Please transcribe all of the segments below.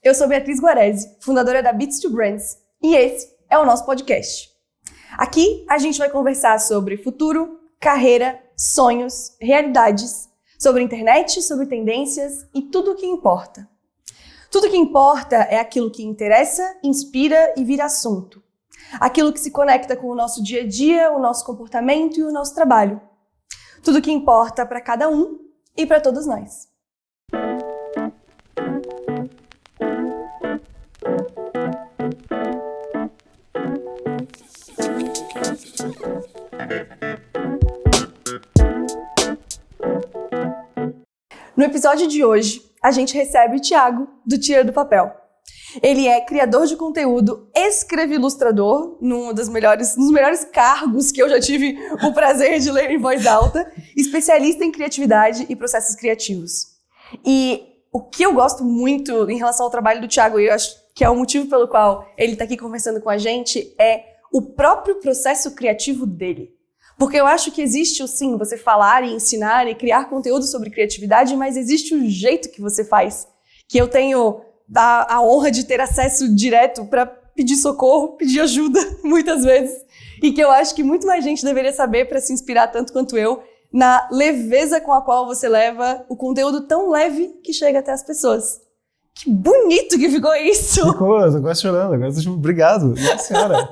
Eu sou Beatriz Guarese, fundadora da Beats to Brands, e esse é o nosso podcast. Aqui a gente vai conversar sobre futuro, carreira, sonhos, realidades, sobre internet, sobre tendências e tudo o que importa. Tudo o que importa é aquilo que interessa, inspira e vira assunto. Aquilo que se conecta com o nosso dia a dia, o nosso comportamento e o nosso trabalho. Tudo o que importa para cada um e para todos nós. No episódio de hoje, a gente recebe o Thiago, do Tira do Papel. Ele é criador de conteúdo, escreve-ilustrador, num dos melhores cargos que eu já tive o prazer de ler em voz alta, especialista em criatividade e processos criativos. E o que eu gosto muito em relação ao trabalho do Thiago, e eu acho que é o motivo pelo qual ele está aqui conversando com a gente, é o próprio processo criativo dele. Porque eu acho que existe, sim, você falar e ensinar e criar conteúdo sobre criatividade, mas existe o jeito que você faz. Que eu tenho a honra de ter acesso direto para pedir socorro, pedir ajuda, muitas vezes. E que eu acho que muito mais gente deveria saber para se inspirar tanto quanto eu na leveza com a qual você leva o conteúdo tão leve que chega até as pessoas. Que bonito que ficou isso! Ficou, eu tô quase chorando. Agora obrigado. Nossa senhora.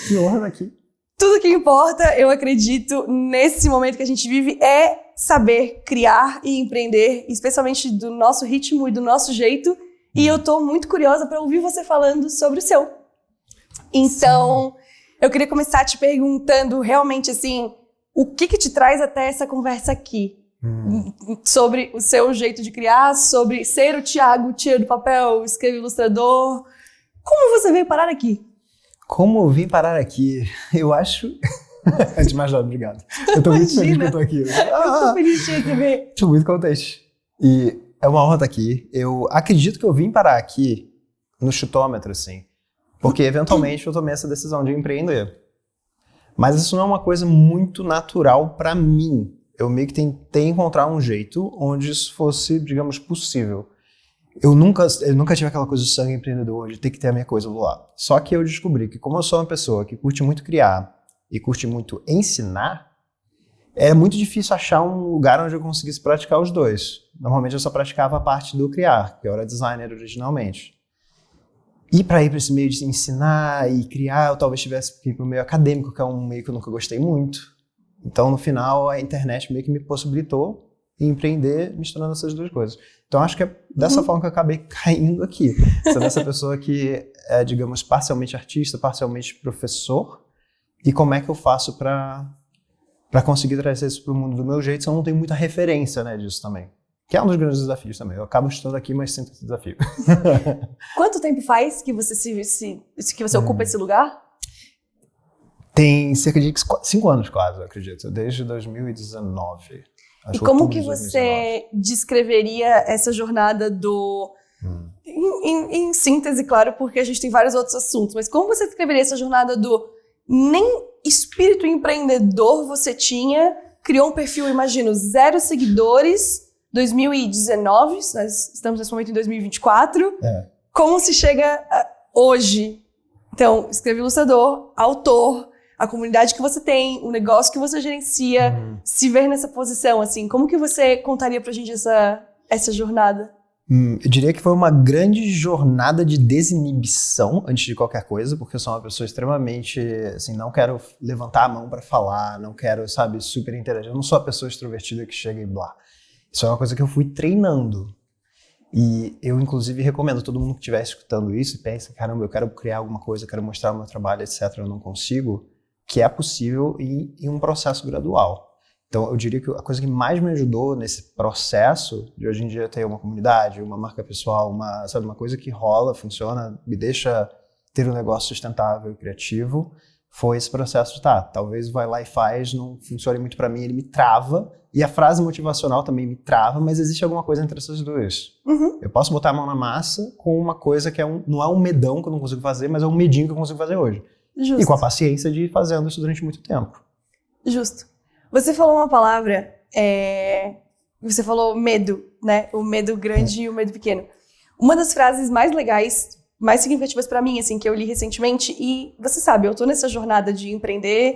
Que honra daqui. Tudo que importa, eu acredito, nesse momento que a gente vive, é saber criar e empreender, especialmente do nosso ritmo e do nosso jeito. E eu tô muito curiosa para ouvir você falando sobre o seu. Então, eu queria começar te perguntando realmente, assim, o que te traz até essa conversa aqui? Sobre o seu jeito de criar, sobre ser o Thiago, Tira do Papel, escreve-ilustrador. Como você veio parar aqui? Como eu vim parar aqui? Eu acho... Antes de mais nada, obrigado. Eu tô muito feliz que eu tô aqui. Eu tô feliz de te receber. Tô muito contente. E é uma honra estar aqui. Eu acredito que eu vim parar aqui no chutômetro, assim. Porque, eventualmente, eu tomei essa decisão de empreender. Mas isso não é uma coisa muito natural pra mim. Eu meio que tentei encontrar um jeito onde isso fosse, digamos, possível. Eu nunca tive aquela coisa de sangue empreendedor, de ter que ter a minha coisa do lado. Só que eu descobri que, como eu sou uma pessoa que curte muito criar e curte muito ensinar, é muito difícil achar um lugar onde eu conseguisse praticar os dois. Normalmente eu só praticava a parte do criar, que eu era designer originalmente. E para ir para esse meio de ensinar e criar, eu talvez tivesse que ir para o meio acadêmico, que é um meio que eu nunca gostei muito. Então, no final, a internet meio que me possibilitou empreender misturando essas duas coisas. Então, acho que é dessa forma que eu acabei caindo aqui. Sendo essa pessoa que é, digamos, parcialmente artista, parcialmente professor. E como é que eu faço para conseguir trazer isso para o mundo do meu jeito, se eu não tenho muita referência, né, disso também. Que é um dos grandes desafios também. Eu acabo estudando aqui, mas sinto esse desafio. Quanto tempo faz que você que você ocupa esse lugar? Tem cerca de 5 anos quase, eu acredito. Desde 2019. E como que você descreveria essa jornada do... Em síntese, claro, porque a gente tem vários outros assuntos, mas como você descreveria essa jornada do... Nem espírito empreendedor você tinha, criou um perfil, imagino, 0 seguidores, 2019, nós estamos nesse momento em 2024. Como se chega hoje? Então, escreve-ilustrador, autor, a comunidade que você tem, o negócio que você gerencia, se ver nessa posição, assim, como que você contaria pra gente essa jornada? Eu diria que foi uma grande jornada de desinibição antes de qualquer coisa, porque eu sou uma pessoa extremamente, assim, não quero levantar a mão pra falar, não quero, sabe, super interagir. Eu não sou a pessoa extrovertida que chega e blá. Isso é uma coisa que eu fui treinando. E eu, inclusive, recomendo todo mundo que estiver escutando isso e pensa, caramba, eu quero criar alguma coisa, eu quero mostrar o meu trabalho, etc., eu não consigo, que é possível em um processo gradual. Então, eu diria que a coisa que mais me ajudou nesse processo de hoje em dia ter uma comunidade, uma marca pessoal, uma coisa que rola, funciona, me deixa ter um negócio sustentável e criativo, foi esse processo de, talvez vai lá e faz, não funcione muito pra mim, ele me trava, e a frase motivacional também me trava, mas existe alguma coisa entre essas duas. Eu posso botar a mão na massa com uma coisa que não é um medão que eu não consigo fazer, mas é um medinho que eu consigo fazer hoje. Justo. E com a paciência de ir fazendo isso durante muito tempo. Justo. Você falou uma palavra, você falou medo, né? O medo grande e o medo pequeno. Uma das frases mais legais, mais significativas pra mim, assim, que eu li recentemente, e você sabe, eu tô nessa jornada de empreender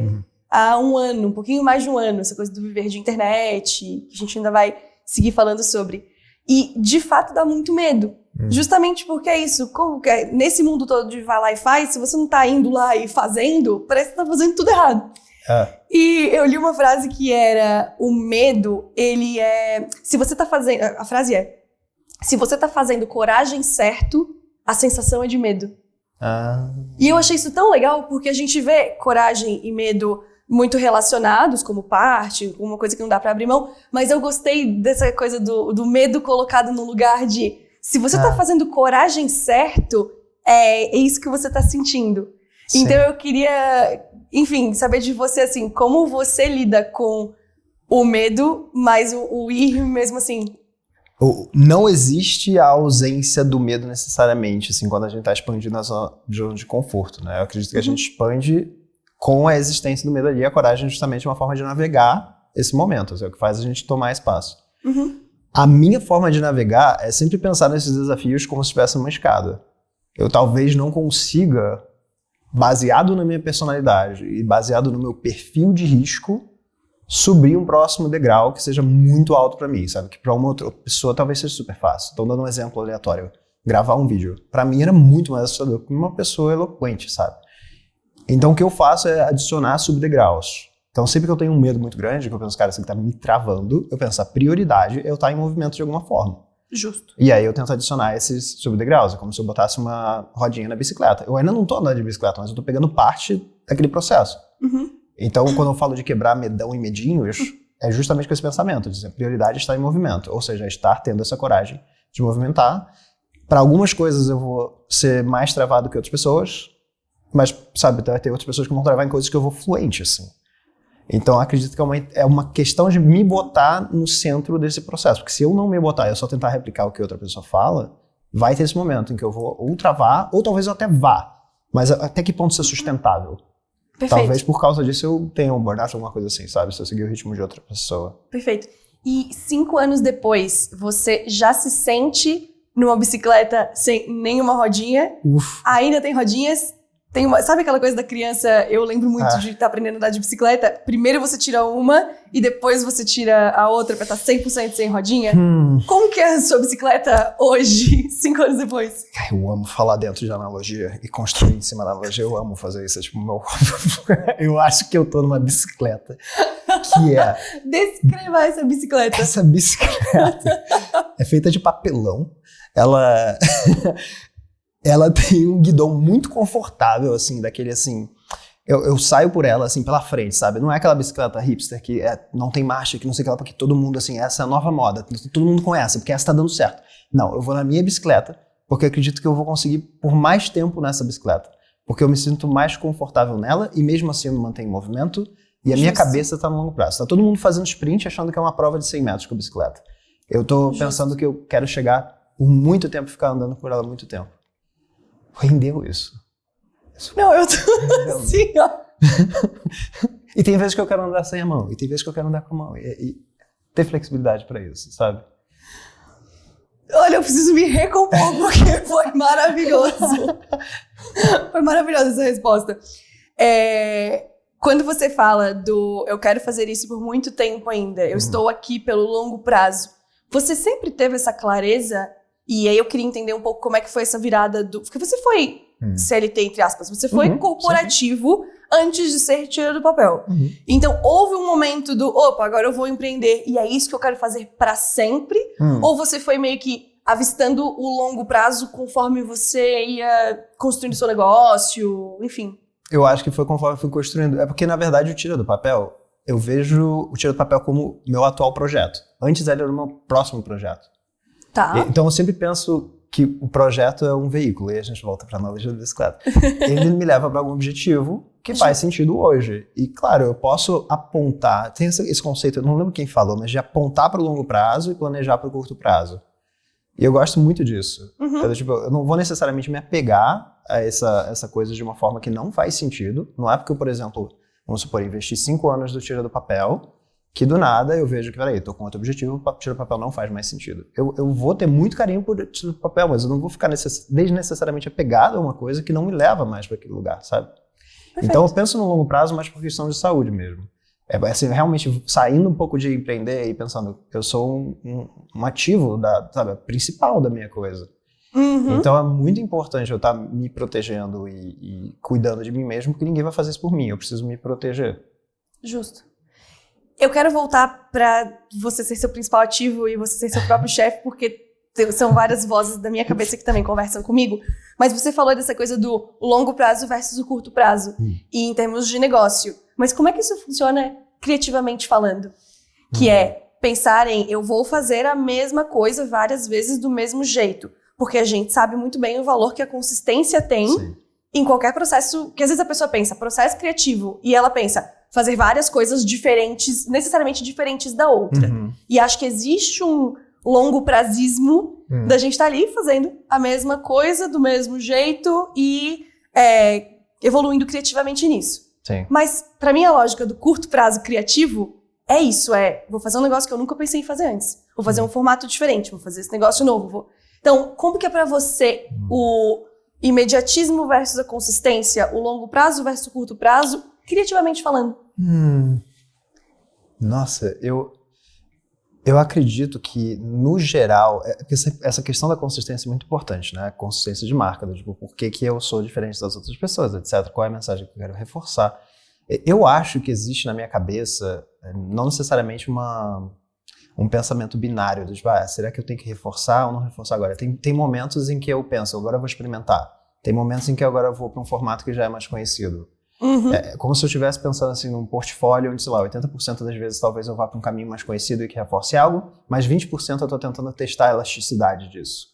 há um ano, um pouquinho mais de um ano, essa coisa do viver de internet, que a gente ainda vai seguir falando sobre. E, de fato, dá muito medo. Justamente porque é isso, como que é, nesse mundo todo de vai lá e faz, se você não tá indo lá e fazendo, parece que tá fazendo tudo errado. E eu li uma frase que era, o medo, ele é... Se você tá fazendo... A frase é, se você tá fazendo coragem certo, a sensação é de medo. E eu achei isso tão legal, porque a gente vê coragem e medo muito relacionados, como parte, uma coisa que não dá pra abrir mão, mas eu gostei dessa coisa do medo colocado no lugar de, se você tá fazendo coragem certo, é isso que você tá sentindo. Sim. Então eu queria, enfim, saber de você, assim, como você lida com o medo, mas o ir mesmo assim. Não existe a ausência do medo necessariamente, assim, quando a gente tá expandindo a zona de conforto, né? Eu acredito que a gente expande com a existência do medo ali. A coragem é justamente uma forma de navegar esse momento, assim, é o que faz a gente tomar espaço. A minha forma de navegar é sempre pensar nesses desafios como se estivesse numa escada. Eu talvez não consiga, baseado na minha personalidade e baseado no meu perfil de risco, subir um próximo degrau que seja muito alto pra mim, sabe? Que pra uma outra pessoa talvez seja super fácil. Então, dando um exemplo aleatório, gravar um vídeo. Pra mim era muito mais assustador que uma pessoa eloquente, sabe? Então, o que eu faço é adicionar subdegraus. Então, sempre que eu tenho um medo muito grande, que eu penso, cara, isso aqui tá me travando, eu penso, a prioridade é eu estar em movimento de alguma forma. Justo. E aí eu tento adicionar esses subdegraus. É como se eu botasse uma rodinha na bicicleta. Eu ainda não tô andando de bicicleta, mas eu tô pegando parte daquele processo. Então, quando eu falo de quebrar medão e medinhos, é justamente com esse pensamento, de dizer, a prioridade está em movimento. Ou seja, estar tendo essa coragem de movimentar. Para algumas coisas eu vou ser mais travado que outras pessoas, mas, sabe, vai ter outras pessoas que vão travar em coisas que eu vou fluente, assim. Então, acredito que é uma questão de me botar no centro desse processo. Porque se eu não me botar e eu só tentar replicar o que outra pessoa fala, vai ter esse momento em que eu vou ou travar, ou talvez eu até vá. Mas até que ponto isso é sustentável? Perfeito. Talvez por causa disso eu tenha um burnout, alguma coisa assim, sabe? Se eu seguir o ritmo de outra pessoa. Perfeito. E 5 anos depois, você já se sente numa bicicleta sem nenhuma rodinha? Ainda tem rodinhas? Sabe aquela coisa da criança, eu lembro muito de estar aprendendo a andar de bicicleta, primeiro você tira uma e depois você tira a outra pra estar 100% sem rodinha? Como que é a sua bicicleta hoje, 5 anos depois? Eu amo falar dentro de analogia e construir em cima da analogia, eu amo fazer isso, é tipo meu... Eu acho que eu tô numa bicicleta que é... Descreva essa bicicleta. Essa bicicleta é feita de papelão, ela tem um guidão muito confortável, assim, daquele, assim... Eu saio por ela, assim, pela frente, sabe? Não é aquela bicicleta hipster que não tem marcha, que não sei o que lá, porque todo mundo, assim, essa é a nova moda, todo mundo conhece, porque essa tá dando certo. Não, eu vou na minha bicicleta, porque eu acredito que eu vou conseguir por mais tempo nessa bicicleta. Porque eu me sinto mais confortável nela, e mesmo assim eu me mantenho em movimento, e a minha cabeça tá no longo prazo. Tá todo mundo fazendo sprint achando que é uma prova de 100 metros com a bicicleta. Eu tô pensando que eu quero chegar por muito tempo, ficar andando por ela muito tempo. Rendeu isso. Não, eu tô assim, ó. E tem vezes que eu quero andar sem a mão, e tem vezes que eu quero andar com a mão. E ter flexibilidade pra isso, sabe? Olha, eu preciso me recompor, porque foi maravilhoso. Foi maravilhosa essa resposta. Quando você fala eu quero fazer isso por muito tempo ainda, eu estou aqui pelo longo prazo, você sempre teve essa clareza? E aí eu queria entender um pouco como é que foi essa virada porque você foi CLT, entre aspas, você foi corporativo antes de ser tira do papel. Então, houve um momento opa, agora eu vou empreender e é isso que eu quero fazer pra sempre? Ou você foi meio que avistando o longo prazo conforme você ia construindo seu negócio, enfim? Eu acho que foi conforme eu fui construindo. É porque, na verdade, o tira do papel, eu vejo o tira do papel como meu atual projeto. Antes ele era o meu próximo projeto. Tá. Então eu sempre penso que o projeto é um veículo, e a gente volta para a analogia da bicicleta. Ele me leva para algum objetivo que faz sentido hoje. E claro, eu posso apontar, tem esse conceito, eu não lembro quem falou, mas de apontar para o longo prazo e planejar para o curto prazo. E eu gosto muito disso. Eu não vou necessariamente me apegar a essa coisa de uma forma que não faz sentido. Não é porque eu, por exemplo, vamos supor, investi 5 anos do tira do papel, que do nada eu vejo que, peraí, tô com outro objetivo, tira do papel não faz mais sentido. Eu vou ter muito carinho por tira do papel, mas eu não vou ficar desnecessariamente apegado a uma coisa que não me leva mais para aquele lugar, sabe? Perfeito. Então eu penso no longo prazo, mas por questão de saúde mesmo. Assim, realmente saindo um pouco de empreender e pensando, eu sou um ativo sabe, principal da minha coisa. Então é muito importante eu estar me protegendo e cuidando de mim mesmo, porque ninguém vai fazer isso por mim, eu preciso me proteger. Justo. Eu quero voltar para você ser seu principal ativo e você ser seu próprio chefe, porque são várias vozes da minha cabeça que também conversam comigo. Mas você falou dessa coisa do longo prazo versus o curto prazo, e em termos de negócio. Mas como é que isso funciona criativamente falando? Que é pensar em, eu vou fazer a mesma coisa várias vezes do mesmo jeito. Porque a gente sabe muito bem o valor que a consistência tem em qualquer processo, que às vezes a pessoa pensa, processo criativo, e ela pensa, fazer várias coisas diferentes, necessariamente diferentes da outra. E acho que existe um longo prazismo da gente estar ali fazendo a mesma coisa, do mesmo jeito, e evoluindo criativamente nisso. Sim. Mas, pra mim, a lógica do curto prazo criativo é isso, vou fazer um negócio que eu nunca pensei em fazer antes. Vou fazer um formato diferente, vou fazer esse negócio novo. Então, como que é pra você o imediatismo versus a consistência, o longo prazo versus o curto prazo, criativamente falando? Nossa, eu acredito que, no geral, essa questão da consistência é muito importante, né? Consistência de marca, tipo, por que eu sou diferente das outras pessoas, etc. Qual é a mensagem que eu quero reforçar? Eu acho que existe na minha cabeça, não necessariamente um pensamento binário, tipo, será que eu tenho que reforçar ou não reforçar agora? Tem momentos em que eu penso, agora eu vou experimentar. Tem momentos em que agora eu vou para um formato que já é mais conhecido. É como se eu estivesse pensando assim num portfólio onde, sei lá, 80% das vezes talvez eu vá para um caminho mais conhecido e que reforce algo, mas 20% eu estou tentando testar a elasticidade disso.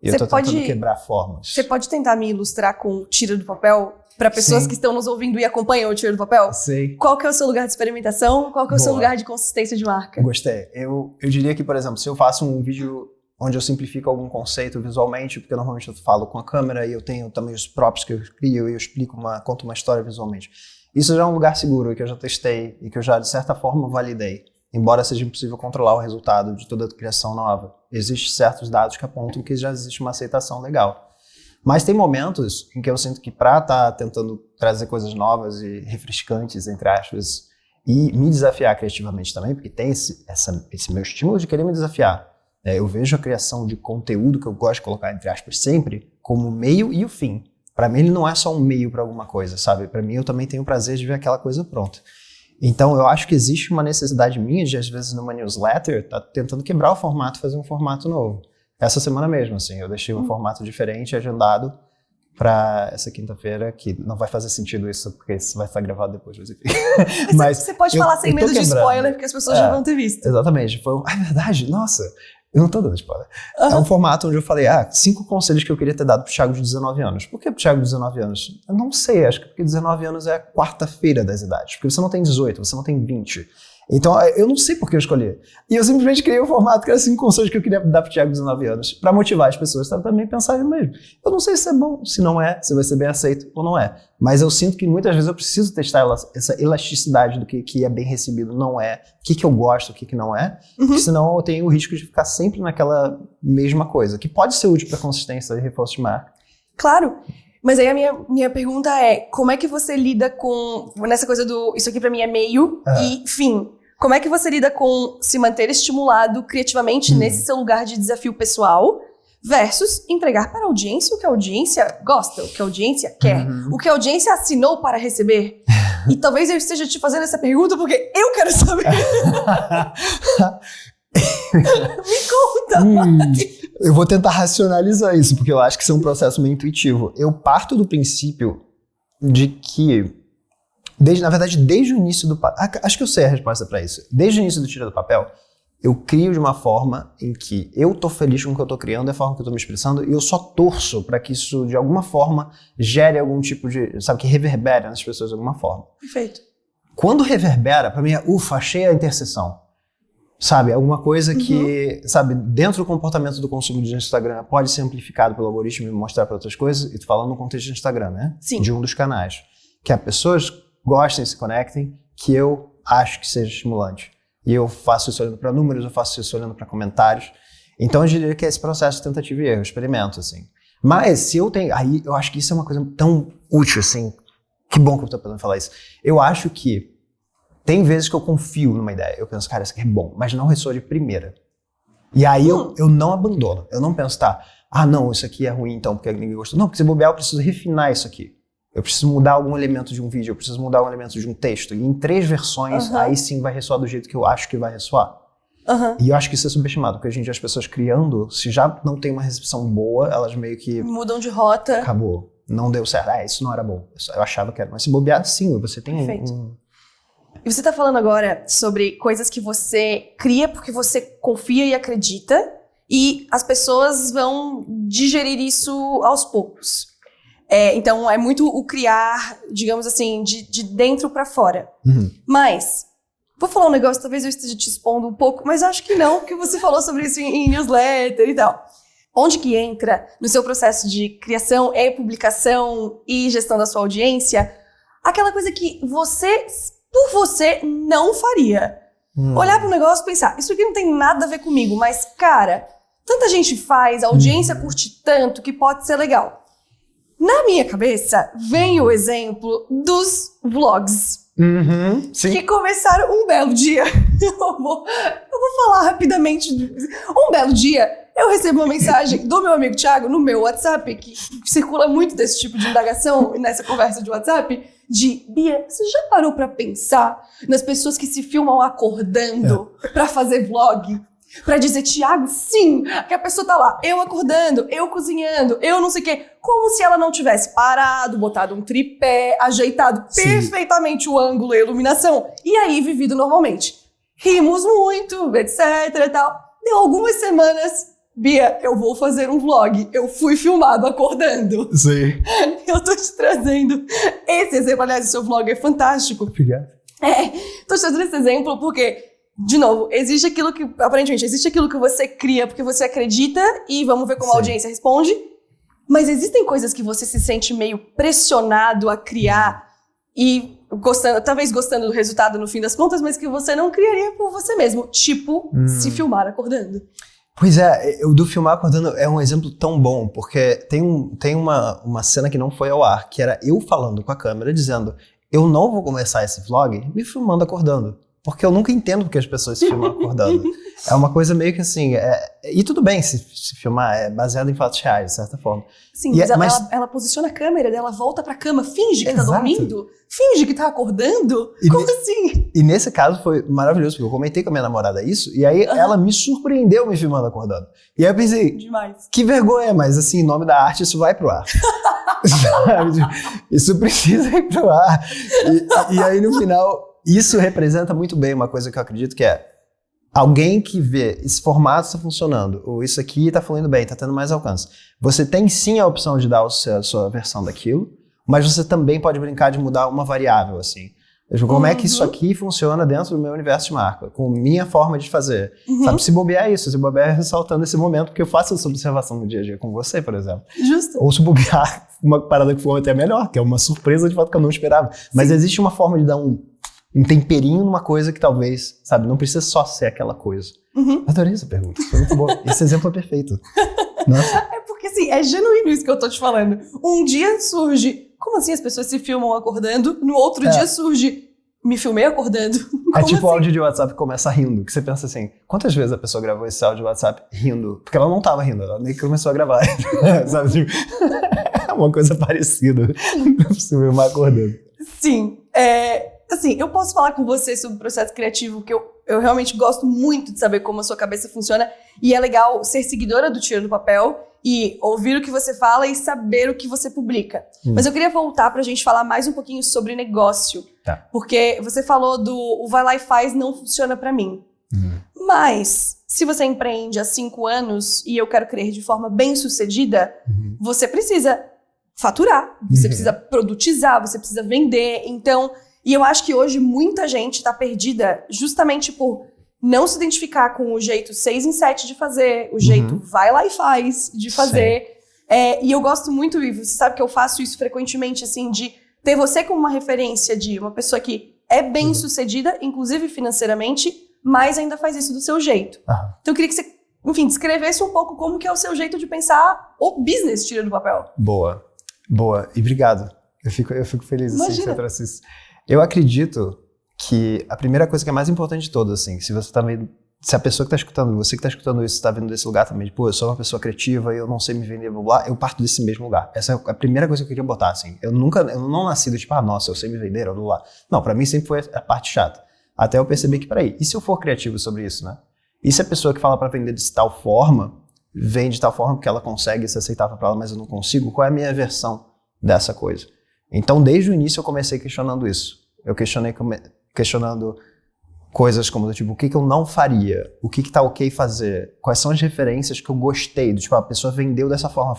E eu estou tentando quebrar formas. Você pode tentar me ilustrar com o tira do papel para pessoas que estão nos ouvindo e acompanham o tira do papel? Sei. Qual que é o seu lugar de experimentação? Qual que é o seu lugar de consistência de marca? Gostei. Eu diria que, por exemplo, se eu faço um vídeo onde eu simplifico algum conceito visualmente, porque normalmente eu falo com a câmera e eu tenho também os props que eu crio e eu explico conto uma história visualmente. Isso já é um lugar seguro que eu já testei e que eu já, de certa forma, validei. Embora seja impossível controlar o resultado de toda a criação nova. Existem certos dados que apontam que já existe uma aceitação legal. Mas tem momentos em que eu sinto que para estar tentando trazer coisas novas e refrescantes, entre aspas, e me desafiar criativamente também, porque tem esse meu estímulo de querer me desafiar. Eu vejo a criação de conteúdo, que eu gosto de colocar entre aspas sempre, como o meio e o fim. Para mim ele não é só um meio para alguma coisa, sabe? Para mim eu também tenho o prazer de ver aquela coisa pronta. Então eu acho que existe uma necessidade minha de, às vezes, numa newsletter, tá tentando quebrar o formato, fazer um formato novo. Essa semana mesmo, assim, eu deixei um formato diferente, agendado para essa quinta-feira, que não vai fazer sentido isso, porque isso vai estar gravado depois. Mas você pode falar sem medo de spoiler, porque as pessoas já vão ter visto. Exatamente. É verdade, nossa, eu não tô dando spoiler. É um formato onde eu falei, 5 conselhos que eu queria ter dado pro Thiago de 19 anos. Por que pro Thiago de 19 anos? Eu não sei, acho que porque 19 anos é a quarta-feira das idades. Porque você não tem 18, você não tem 20. Então, eu não sei por que eu escolhi. E eu simplesmente criei um formato que era 5 conselhos que eu queria dar pro Thiago de 19 anos, pra motivar as pessoas a também pensarem mesmo. Eu não sei se é bom, se não é, se vai ser bem aceito ou não é. Mas eu sinto que muitas vezes eu preciso testar essa elasticidade do que é bem recebido, não é, o que eu gosto, o que não é, porque senão eu tenho o risco de ficar sempre naquela mesma coisa, que pode ser útil pra consistência e reforço de marca. Claro. Mas aí a minha pergunta é, como é que você lida com, nessa coisa do, isso aqui pra mim é meio e fim. Como é que você lida com se manter estimulado criativamente nesse seu lugar de desafio pessoal versus entregar para a audiência o que a audiência gosta, o que a audiência quer, o que a audiência assinou para receber? E talvez eu esteja te fazendo essa pergunta porque eu quero saber. Me conta! Eu vou tentar racionalizar isso, porque eu acho que isso é um processo meio intuitivo. Eu parto do princípio de que, na verdade, desde o início do papel, acho que eu sei a resposta para isso. Desde o início do Tira do Papel, eu crio de uma forma em que eu tô feliz com o que eu tô criando, é a forma que eu tô me expressando, e eu só torço para que isso, de alguma forma, gere algum tipo de, sabe, que reverbere nas pessoas de alguma forma. Perfeito. Quando reverbera, para mim é, achei a interseção. Sabe, alguma coisa que, sabe, dentro do comportamento do consumo de Instagram pode ser amplificado pelo algoritmo e mostrar para outras coisas, e tô falando no contexto de Instagram, né? Sim. De um dos canais. Que as pessoas gostem, se conectem, que eu acho que seja estimulante. E eu faço isso olhando para números, eu faço isso olhando para comentários. Então eu diria que é esse processo de tentativa e erro, experimento, assim. Mas se eu tenho... Aí eu acho que isso é uma coisa tão útil, assim. Que bom que eu tô podendo falar isso. Eu acho que tem vezes que eu confio numa ideia. Eu penso, cara, isso aqui é bom, mas não ressoa de primeira. E aí eu não abandono. Eu não penso, não, isso aqui é ruim então, porque ninguém gostou. Não, porque se bobear eu preciso refinar isso aqui. Eu preciso mudar algum elemento de um vídeo, eu preciso mudar algum elemento de um texto. E em 3 versões, aí sim vai ressoar do jeito que eu acho que vai ressoar. E eu acho que isso é subestimado, porque hoje em dia as pessoas criando, se já não tem uma recepção boa, elas meio que... mudam de rota. Acabou. Não deu certo. Isso não era bom. Eu achava que era. Mas se bobear, sim, você tem E você tá falando agora sobre coisas que você cria porque você confia e acredita, e as pessoas vão digerir isso aos poucos. Então, é muito o criar, digamos assim, de dentro pra fora. Mas, vou falar um negócio, talvez eu esteja te expondo um pouco, mas acho que não, porque você falou sobre isso em newsletter e tal. Onde que entra no seu processo de criação e publicação e gestão da sua audiência aquela coisa que você, por você, não faria? Olhar para o negócio e pensar, isso aqui não tem nada a ver comigo, mas, cara, tanta gente faz, a audiência curte tanto que pode ser legal. Na minha cabeça, vem o exemplo dos vlogs. Sim. Que começaram um belo dia. Eu vou falar rapidamente. Um belo dia, eu recebo uma mensagem do meu amigo Thiago no meu WhatsApp, que circula muito desse tipo de indagação nessa conversa de WhatsApp, de Bia, você já parou pra pensar nas pessoas que se filmam acordando pra fazer vlog? Pra dizer, Thiago, sim, que a pessoa tá lá, eu acordando, eu cozinhando, eu não sei o quê, como se ela não tivesse parado, botado um tripé, ajeitado perfeitamente o ângulo e a iluminação, e aí vivido normalmente. Rimos muito, etc e tal. Deu algumas semanas, Bia, eu vou fazer um vlog, eu fui filmado acordando. Sim. Eu tô te trazendo esse exemplo, aliás, o seu vlog é fantástico. Obrigado. Tô te trazendo esse exemplo porque... De novo, existe aquilo que, aparentemente, existe aquilo que você cria porque você acredita e vamos ver como a audiência responde, mas existem coisas que você se sente meio pressionado a criar e talvez gostando do resultado no fim das contas, mas que você não criaria por você mesmo, tipo, se filmar acordando. Pois é, o do filmar acordando é um exemplo tão bom, porque tem uma cena que não foi ao ar, que era eu falando com a câmera, dizendo, eu não vou começar esse vlog me filmando acordando. Porque eu nunca entendo porque as pessoas se filmam acordando. É uma coisa meio que assim... E tudo bem se filmar, é baseado em fatos reais, de certa forma. Sim, mas ela posiciona a câmera, ela volta pra cama, finge que tá dormindo, finge que tá acordando. Como assim? E nesse caso foi maravilhoso, porque eu comentei com a minha namorada isso, e aí ela me surpreendeu me filmando acordando. E aí eu pensei, demais. Que vergonha, mas assim, em nome da arte, isso vai pro ar. Isso precisa ir pro ar. E aí no final... Isso representa muito bem uma coisa que eu acredito que é alguém que vê esse formato está funcionando, ou isso aqui está fluindo bem, está tendo mais alcance. Você tem sim a opção de dar a sua versão daquilo, mas você também pode brincar de mudar uma variável, assim. Como é que isso aqui funciona dentro do meu universo de marca, com minha forma de fazer. Sabe, se bobear isso, se bobear ressaltando esse momento, porque eu faço essa observação no dia a dia com você, por exemplo. Justo. Ou se bobear uma parada que foi até melhor, que é uma surpresa de fato que eu não esperava. Mas existe uma forma de dar um temperinho numa coisa que talvez, sabe, não precisa só ser aquela coisa. Adorei essa pergunta, foi muito boa. Esse exemplo é perfeito. Nossa. É porque, assim, é genuíno isso que eu tô te falando. Um dia surge, como assim as pessoas se filmam acordando? No outro dia surge, me filmei acordando. É tipo assim? o áudio de WhatsApp que começa rindo, que você pensa assim, quantas vezes a pessoa gravou esse áudio de WhatsApp rindo? Porque ela não tava rindo, ela meio que começou a gravar. Sabe, tipo, é uma coisa parecida. Se filmar acordando. Sim, assim, eu posso falar com você sobre o processo criativo, que eu realmente gosto muito de saber como a sua cabeça funciona, e é legal ser seguidora do Tira do Papel e ouvir o que você fala e saber o que você publica. Mas eu queria voltar pra gente falar mais um pouquinho sobre negócio, porque você falou o vai lá e faz não funciona pra mim. Mas, se você empreende há 5 anos e eu quero crer de forma bem sucedida, você precisa faturar, você precisa produtizar, você precisa vender, então... E eu acho que hoje muita gente tá perdida justamente por não se identificar com o jeito 6 em 7 de fazer, o jeito vai lá e faz de fazer. E eu gosto muito, e você sabe que eu faço isso frequentemente, assim, de ter você como uma referência de uma pessoa que é bem sucedida, inclusive financeiramente, mas ainda faz isso do seu jeito. Então eu queria que você, enfim, descrevesse um pouco como que é o seu jeito de pensar o business tira do papel. Boa. E obrigado. Eu fico feliz assim, que você trouxe isso. Eu acredito que a primeira coisa que é mais importante de todas, assim, se a pessoa que está escutando, você que está escutando isso, está vindo desse lugar também, eu sou uma pessoa criativa, eu não sei me vender, blá, blá, eu parto desse mesmo lugar. Essa é a primeira coisa que eu queria botar, assim. Eu não nasci do tipo, nossa, eu sei me vender, blá, blá. Não, pra mim sempre foi a parte chata. Até eu perceber que, peraí, e se eu for criativo sobre isso, né? E se a pessoa que fala pra vender de tal forma, vende de tal forma porque ela consegue ser aceitável pra ela, mas eu não consigo, qual é a minha versão dessa coisa? Então, desde o início eu comecei questionando isso. Eu questionando coisas como, tipo, o que eu não faria? O que tá ok fazer? Quais são as referências que eu gostei? Tipo, a pessoa vendeu dessa forma,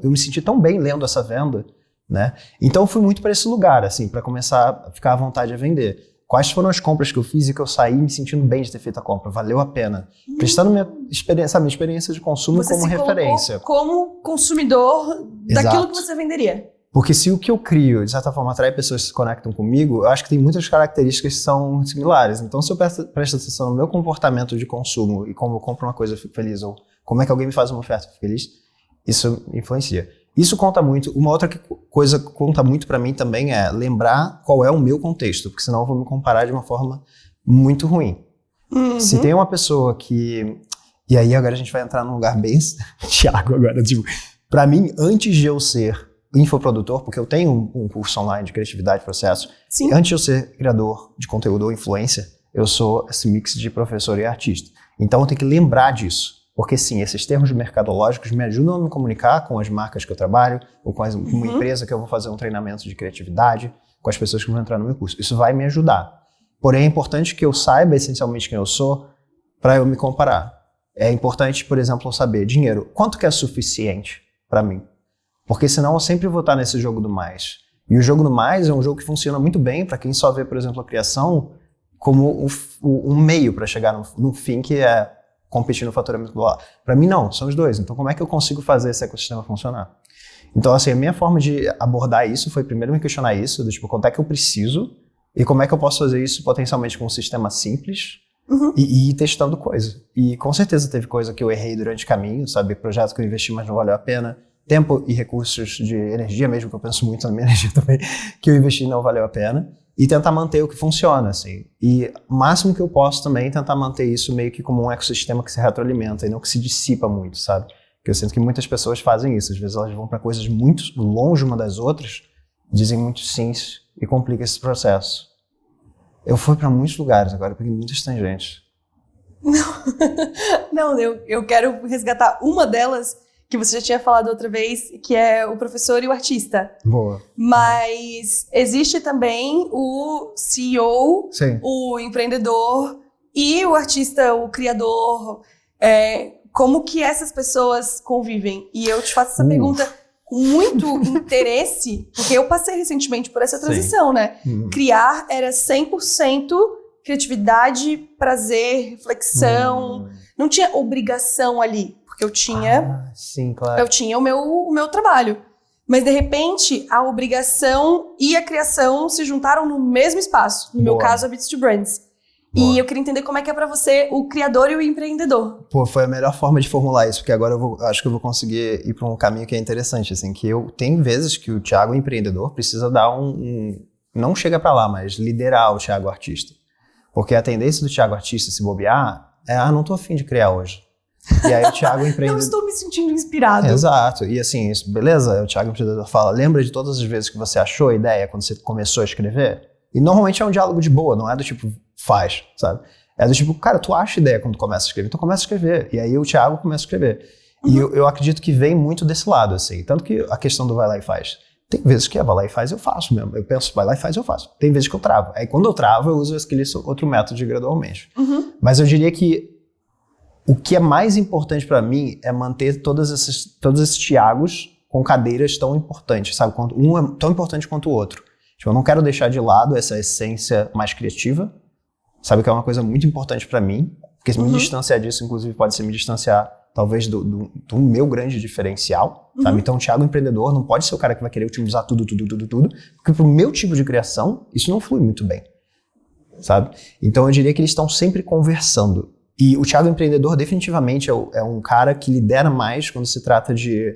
eu me senti tão bem lendo essa venda, né? Então eu fui muito para esse lugar, assim, para começar a ficar à vontade a vender. Quais foram as compras que eu fiz e que eu saí me sentindo bem de ter feito a compra? Valeu a pena. Prestando minha experiência de consumo você como referência. Como consumidor daquilo que você venderia. Porque se o que eu crio, de certa forma, atrai pessoas que se conectam comigo, eu acho que tem muitas características que são similares. Então, se eu presto atenção no meu comportamento de consumo e como eu compro uma coisa eu fico feliz, ou como é que alguém me faz uma oferta eu fico feliz, isso influencia. Isso conta muito. Uma outra coisa que conta muito pra mim também é lembrar qual é o meu contexto, porque senão eu vou me comparar de uma forma muito ruim. Se tem uma pessoa que... E aí agora a gente vai entrar num lugar bem... Thiago agora, tipo... Pra mim, antes de eu ser infoprodutor, porque eu tenho um curso online de criatividade e processo. Sim. Antes de eu ser criador de conteúdo ou influencer, eu sou esse mix de professor e artista. Então eu tenho que lembrar disso. Porque sim, esses termos mercadológicos me ajudam a me comunicar com as marcas que eu trabalho, ou com uma empresa que eu vou fazer um treinamento de criatividade, com as pessoas que vão entrar no meu curso. Isso vai me ajudar. Porém, é importante que eu saiba essencialmente quem eu sou para eu me comparar. É importante, por exemplo, eu saber dinheiro. Quanto que é suficiente para mim? Porque senão eu sempre vou estar nesse jogo do mais. E o jogo do mais é um jogo que funciona muito bem para quem só vê, por exemplo, a criação como um meio para chegar no fim, que é competir no faturamento global. Para mim, não. São os dois. Então, como é que eu consigo fazer esse ecossistema funcionar? Então, assim, a minha forma de abordar isso foi primeiro me questionar isso, do tipo, quanto é que eu preciso e como é que eu posso fazer isso potencialmente com um sistema simples e ir testando coisa. E com certeza teve coisa que eu errei durante o caminho, sabe? Projeto que eu investi, mas não valeu a pena. Tempo e recursos de energia, mesmo que eu penso muito na minha energia também, que eu investi não valeu a pena. E tentar manter o que funciona, assim. E o máximo que eu posso também tentar manter isso meio que como um ecossistema que se retroalimenta e não que se dissipa muito, sabe? Porque eu sinto que muitas pessoas fazem isso. Às vezes elas vão para coisas muito longe uma das outras, dizem muitos sims e complica esse processo. Eu fui para muitos lugares agora, eu peguei muitas tangentes. Não, eu quero resgatar uma delas que você já tinha falado outra vez, que é o professor e o artista. Boa. Mas existe também o CEO, Sim. o empreendedor e o artista, o criador. Como que essas pessoas convivem? E eu te faço essa pergunta com muito interesse, porque eu passei recentemente por essa transição, né? Criar era 100% criatividade, prazer, reflexão. Não tinha obrigação ali. Porque eu tinha, sim, claro. eu tinha o meu trabalho. Mas, de repente, a obrigação e a criação se juntaram no mesmo espaço. No meu caso, a Beats to Brands. E eu queria entender como é que é pra você o criador e o empreendedor. Pô, foi a melhor forma de formular isso, porque agora acho que eu vou conseguir ir pra um caminho que é interessante, assim, que tem vezes que o Thiago empreendedor precisa dar não chega pra lá, mas liderar o Thiago artista. Porque a tendência do Thiago artista se bobear é, não tô afim de criar hoje. E aí o Thiago empreendedor... Não estou me sentindo inspirado. Exato. E assim, isso, beleza? O Thiago empreendedor fala, lembra de todas as vezes que você achou a ideia quando você começou a escrever? E normalmente é um diálogo de boa, não é do tipo, faz, sabe? É do tipo, cara, tu acha ideia quando tu começa a escrever, então começa a escrever. E aí o Thiago começa a escrever. E eu acredito que vem muito desse lado, assim. Tanto que a questão do vai lá e faz. Tem vezes que vai lá e faz, eu faço mesmo. Eu penso, vai lá e faz, eu faço. Tem vezes que eu travo. Aí quando eu travo, eu uso aquele outro método de gradualmente. Mas eu diria que o que é mais importante pra mim é manter todos esses Thiagos com cadeiras tão importantes, sabe? Um é tão importante quanto o outro. Tipo, eu não quero deixar de lado essa essência mais criativa, sabe? Que é uma coisa muito importante pra mim, porque me distanciar disso, inclusive, pode ser me distanciar, talvez, do meu grande diferencial, sabe? Então, o Thiago empreendedor não pode ser o cara que vai querer otimizar tudo, porque pro meu tipo de criação, isso não flui muito bem. sabe? Então eu diria que eles estão sempre conversando. E o Thiago empreendedor definitivamente é um cara que lidera mais quando se trata de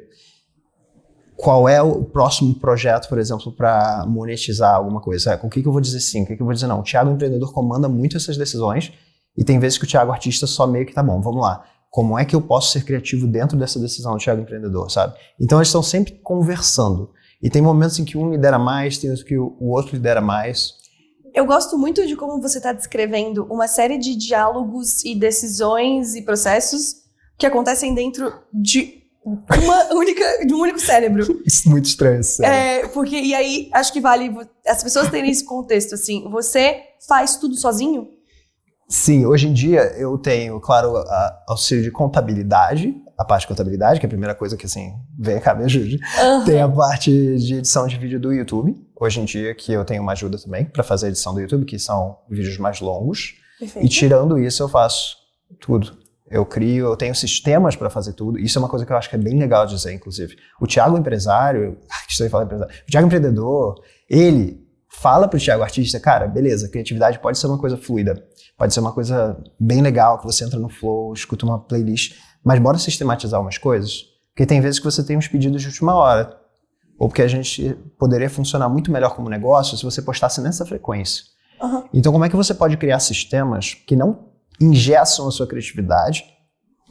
qual é o próximo projeto, por exemplo, para monetizar alguma coisa. O que eu vou dizer sim, o que eu vou dizer não. O Thiago empreendedor comanda muito essas decisões e tem vezes que o Thiago artista só meio que tá bom, vamos lá. Como é que eu posso ser criativo dentro dessa decisão do Thiago empreendedor, sabe? Então eles estão sempre conversando. E tem momentos em que um lidera mais, tem outros que o outro lidera mais. Eu gosto muito de como você está descrevendo uma série de diálogos e decisões e processos que acontecem dentro de um único cérebro. Isso é muito estranho, sério. Porque, e aí, acho que vale as pessoas terem esse contexto, assim. Você faz tudo sozinho? Sim, hoje em dia eu tenho, claro, auxílio de contabilidade, a parte de contabilidade, que é a primeira coisa que, assim, vem cá, me ajude. Uhum. Tem a parte de edição de vídeo do YouTube, hoje em dia, que eu tenho uma ajuda também para fazer a edição do YouTube, que são vídeos mais longos. Perfeito. E tirando isso, eu faço tudo. Eu tenho sistemas para fazer tudo. Isso é uma coisa que eu acho que é bem legal de dizer, inclusive. O Thiago empresário, o Thiago empreendedor, ele fala pro Thiago artista, cara, beleza, criatividade pode ser uma coisa fluida, pode ser uma coisa bem legal, que você entra no flow, escuta uma playlist, mas bora sistematizar umas coisas, porque tem vezes que você tem uns pedidos de última hora, ou porque a gente poderia funcionar muito melhor como negócio se você postasse nessa frequência. Uhum. Então como é que você pode criar sistemas que não engessam a sua criatividade,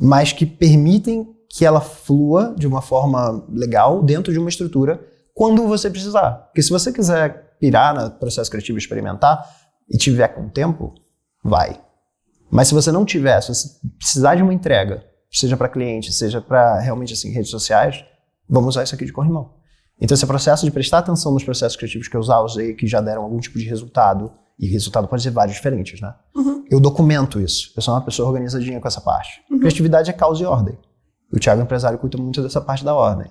mas que permitem que ela flua de uma forma legal dentro de uma estrutura quando você precisar. Porque se você quiser pirar no processo criativo e experimentar e tiver com tempo, vai. Mas se você não tiver, se você precisar de uma entrega, seja para cliente, seja para realmente assim, redes sociais, vamos usar isso aqui de corrimão. Então esse processo de prestar atenção nos processos criativos que eu usei, que já deram algum tipo de resultado, e resultado pode ser vários diferentes, né? Uhum. Eu documento isso. Eu sou uma pessoa organizadinha com essa parte. Uhum. Criatividade é causa e ordem. O Thiago empresário cuida muito dessa parte da ordem.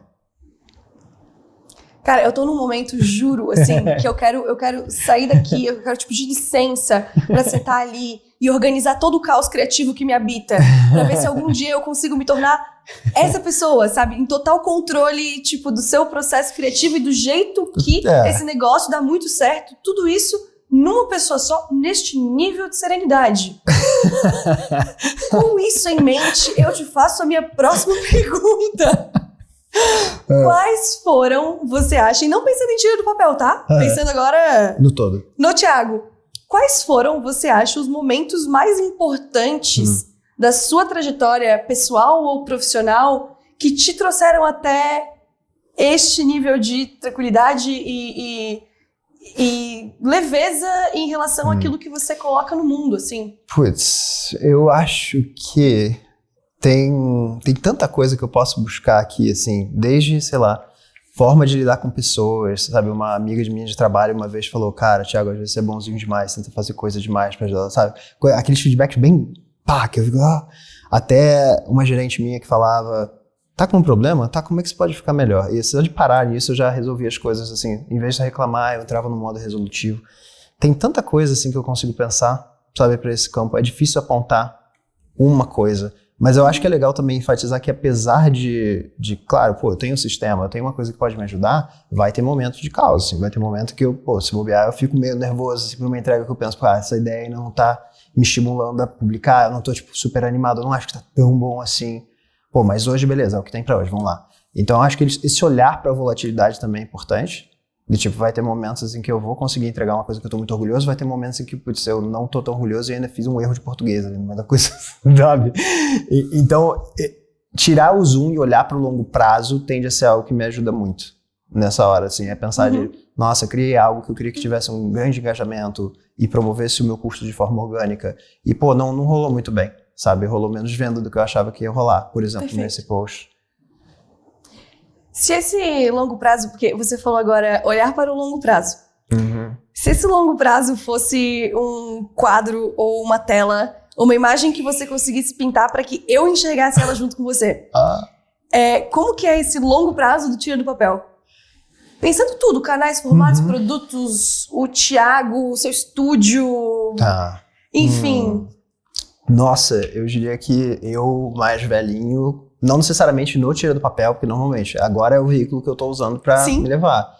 Cara, eu tô num momento, juro, assim, que eu quero sair daqui, eu quero tipo de licença pra sentar ali e organizar todo o caos criativo que me habita, pra ver se algum dia eu consigo me tornar essa pessoa, sabe? Em total controle, tipo, do seu processo criativo e do jeito que esse negócio dá muito certo. Tudo isso numa pessoa só, neste nível de serenidade. Com isso em mente, eu te faço a minha próxima pergunta. Quais foram, você acha, e não pensando em tira do papel, tá? Pensando agora no todo. No Thiago. Quais foram, você acha, os momentos mais importantes da sua trajetória pessoal ou profissional que te trouxeram até este nível de tranquilidade e leveza em relação àquilo que você coloca no mundo, assim? Putz, eu acho que tem tanta coisa que eu posso buscar aqui, assim, desde, sei lá, forma de lidar com pessoas, sabe? Uma amiga de minha de trabalho uma vez falou, cara, Thiago, às vezes você é bonzinho demais, tenta fazer coisa demais pra ajudar, sabe? Aqueles feedbacks bem, que eu fico, até uma gerente minha que falava, tá com um problema? Tá, como é que você pode ficar melhor? E só de parar nisso eu já resolvi as coisas, assim, em vez de reclamar, eu entrava no modo resolutivo. Tem tanta coisa, assim, que eu consigo pensar, sabe, pra esse campo. É difícil apontar uma coisa. Mas eu acho que é legal também enfatizar que apesar de claro, eu tenho um sistema, eu tenho uma coisa que pode me ajudar, vai ter momentos de caos, assim, vai ter momento que eu, se bobear, eu fico meio nervoso, assim, por uma entrega que eu penso, essa ideia aí não tá me estimulando a publicar, eu não tô, tipo, super animado, eu não acho que tá tão bom assim. Mas hoje, beleza, é o que tem pra hoje, vamos lá. Então, eu acho que esse olhar pra volatilidade também é importante. De tipo, vai ter momentos em que eu vou conseguir entregar uma coisa que eu tô muito orgulhoso, vai ter momentos em que, putz, eu não tô tão orgulhoso e ainda fiz um erro de português ali, no meio da coisa, sabe? Então, tirar o zoom e olhar pro longo prazo tende a ser algo que me ajuda muito nessa hora, assim, é pensar de, nossa, eu criei algo que eu queria que tivesse um grande engajamento e promovesse o meu custo de forma orgânica e, não rolou muito bem, sabe? Rolou menos venda do que eu achava que ia rolar, por exemplo, nesse post. Se esse longo prazo, porque você falou agora, olhar para o longo prazo. Se esse longo prazo fosse um quadro ou uma tela, ou uma imagem que você conseguisse pintar para que eu enxergasse ela junto com você. Como que é esse longo prazo do Tira do Papel? Pensando tudo, canais, formatos, produtos, o Thiago, o seu estúdio, enfim. Nossa, eu diria que eu, mais velhinho, não necessariamente no Tira do Papel, porque normalmente agora é o veículo que eu tô usando pra me levar.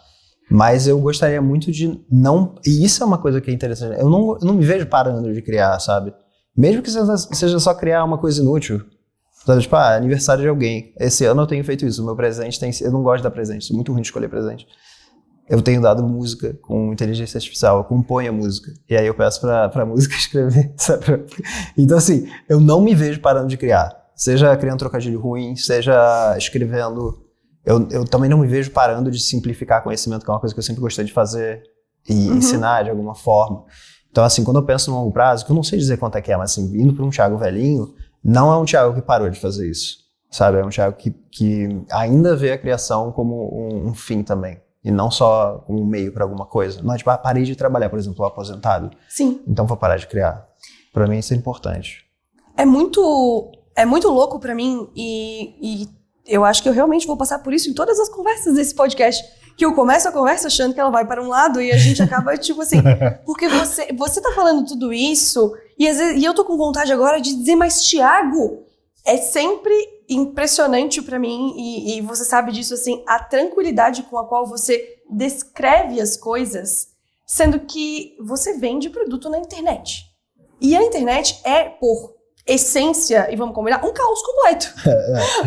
Mas eu gostaria muito de não... E isso é uma coisa que é interessante. Eu não me vejo parando de criar, sabe? Mesmo que seja só criar uma coisa inútil. Sabe? Tipo, aniversário de alguém. Esse ano eu tenho feito isso. O meu presente tem... Eu não gosto de dar presente. Sou muito ruim de escolher presente. Eu tenho dado música com inteligência artificial. Eu componho a música. E aí eu peço pra música escrever. Sabe? Então, assim, eu não me vejo parando de criar. Seja criando trocadilho ruim, seja escrevendo... Eu também não me vejo parando de simplificar conhecimento, que é uma coisa que eu sempre gostei de fazer e ensinar de alguma forma. Então, assim, quando eu penso no longo prazo, que eu não sei dizer quanto é que é, mas assim, indo para um Thiago velhinho, não é um Thiago que parou de fazer isso, sabe? É um Thiago que ainda vê a criação como um fim também, e não só como um meio para alguma coisa. Não é tipo, parei de trabalhar, por exemplo, tô aposentado. Sim. Então vou parar de criar. Para mim isso é importante. É muito louco para mim e eu acho que eu realmente vou passar por isso em todas as conversas desse podcast. Que eu começo a conversa achando que ela vai para um lado e a gente acaba, tipo assim... Porque você tá falando tudo isso e, às vezes, eu tô com vontade agora de dizer, mas Thiago, é sempre impressionante para mim e você sabe disso, assim, a tranquilidade com a qual você descreve as coisas, sendo que você vende produto na internet. E a internet é, por essência, e vamos combinar, um caos completo.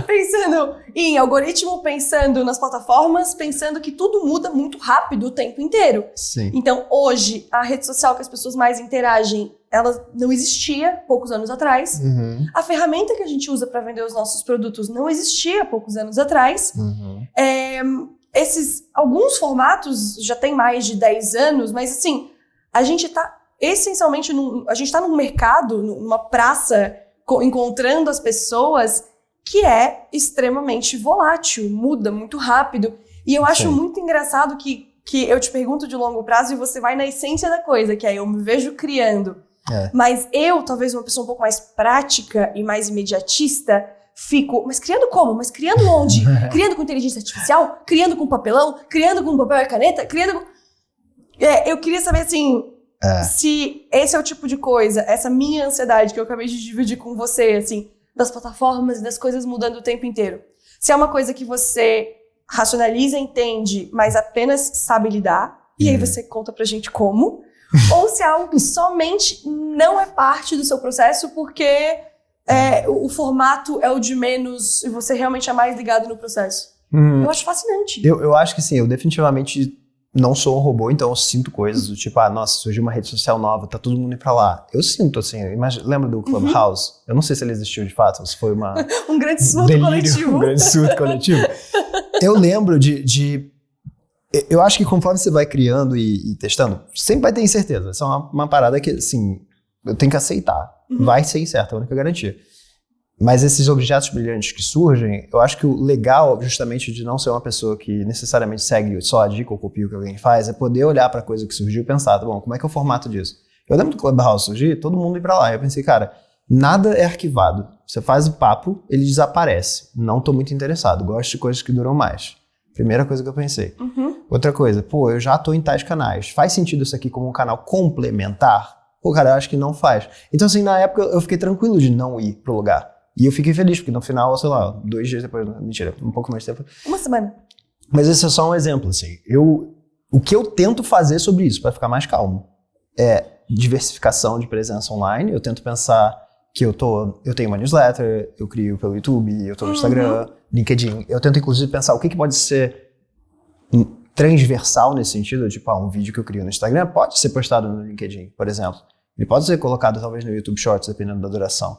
Pensando em algoritmo, pensando nas plataformas, pensando que tudo muda muito rápido o tempo inteiro. Sim. Então, hoje, a rede social que as pessoas mais interagem, ela não existia poucos anos atrás. A ferramenta que a gente usa para vender os nossos produtos não existia poucos anos atrás. Alguns formatos já têm mais de 10 anos, mas assim, a gente tá essencialmente, a gente está num mercado, numa praça, encontrando as pessoas, que é extremamente volátil, muda muito rápido. E eu acho muito engraçado que eu te pergunto de longo prazo e você vai na essência da coisa, que é eu me vejo criando. Mas eu, talvez uma pessoa um pouco mais prática e mais imediatista, fico, mas criando como? Mas criando onde? Criando com inteligência artificial? Criando com papelão? Criando com papel e caneta? Eu queria saber, assim... Se esse é o tipo de coisa, essa minha ansiedade que eu acabei de dividir com você, assim, das plataformas e das coisas mudando o tempo inteiro. Se é uma coisa que você racionaliza, entende, mas apenas sabe lidar, e aí você conta pra gente como, ou se é algo que somente não é parte do seu processo porque o formato é o de menos e você realmente é mais ligado no processo. Eu acho fascinante. Eu acho que sim, eu definitivamente... não sou um robô, então eu sinto coisas do tipo, nossa, surgiu uma rede social nova, tá todo mundo indo pra lá. Eu sinto, assim, lembra do Clubhouse? Eu não sei se ele existiu de fato, se foi uma... um grande surto coletivo. Um grande surto coletivo. Eu lembro eu acho que conforme você vai criando e testando, sempre vai ter incerteza. Essa é uma parada que, assim, eu tenho que aceitar. Vai ser incerta, é a única garantia. Mas esses objetos brilhantes que surgem, eu acho que o legal, justamente, de não ser uma pessoa que necessariamente segue só a dica ou copia o que alguém faz, é poder olhar para a coisa que surgiu e pensar, tá bom, como é que é o formato disso? Eu lembro do Clubhouse surgir, todo mundo ir para lá. Eu pensei, cara, nada é arquivado. Você faz o papo, ele desaparece. Não tô muito interessado, gosto de coisas que duram mais. Primeira coisa que eu pensei. Outra coisa, eu já tô em tais canais. Faz sentido isso aqui como um canal complementar? Cara, eu acho que não faz. Então, assim, na época eu fiquei tranquilo de não ir pro lugar. E eu fiquei feliz, porque no final, sei lá, 2 dias depois, mentira, um pouco mais de tempo. Uma semana. Mas esse é só um exemplo, assim. O que eu tento fazer sobre isso, para ficar mais calmo, é diversificação de presença online. Eu tento pensar que eu tenho uma newsletter, eu crio pelo YouTube, eu tô no Instagram, LinkedIn. Eu tento, inclusive, pensar o que pode ser transversal nesse sentido, tipo, um vídeo que eu crio no Instagram pode ser postado no LinkedIn, por exemplo. Ele pode ser colocado, talvez, no YouTube Shorts, dependendo da duração.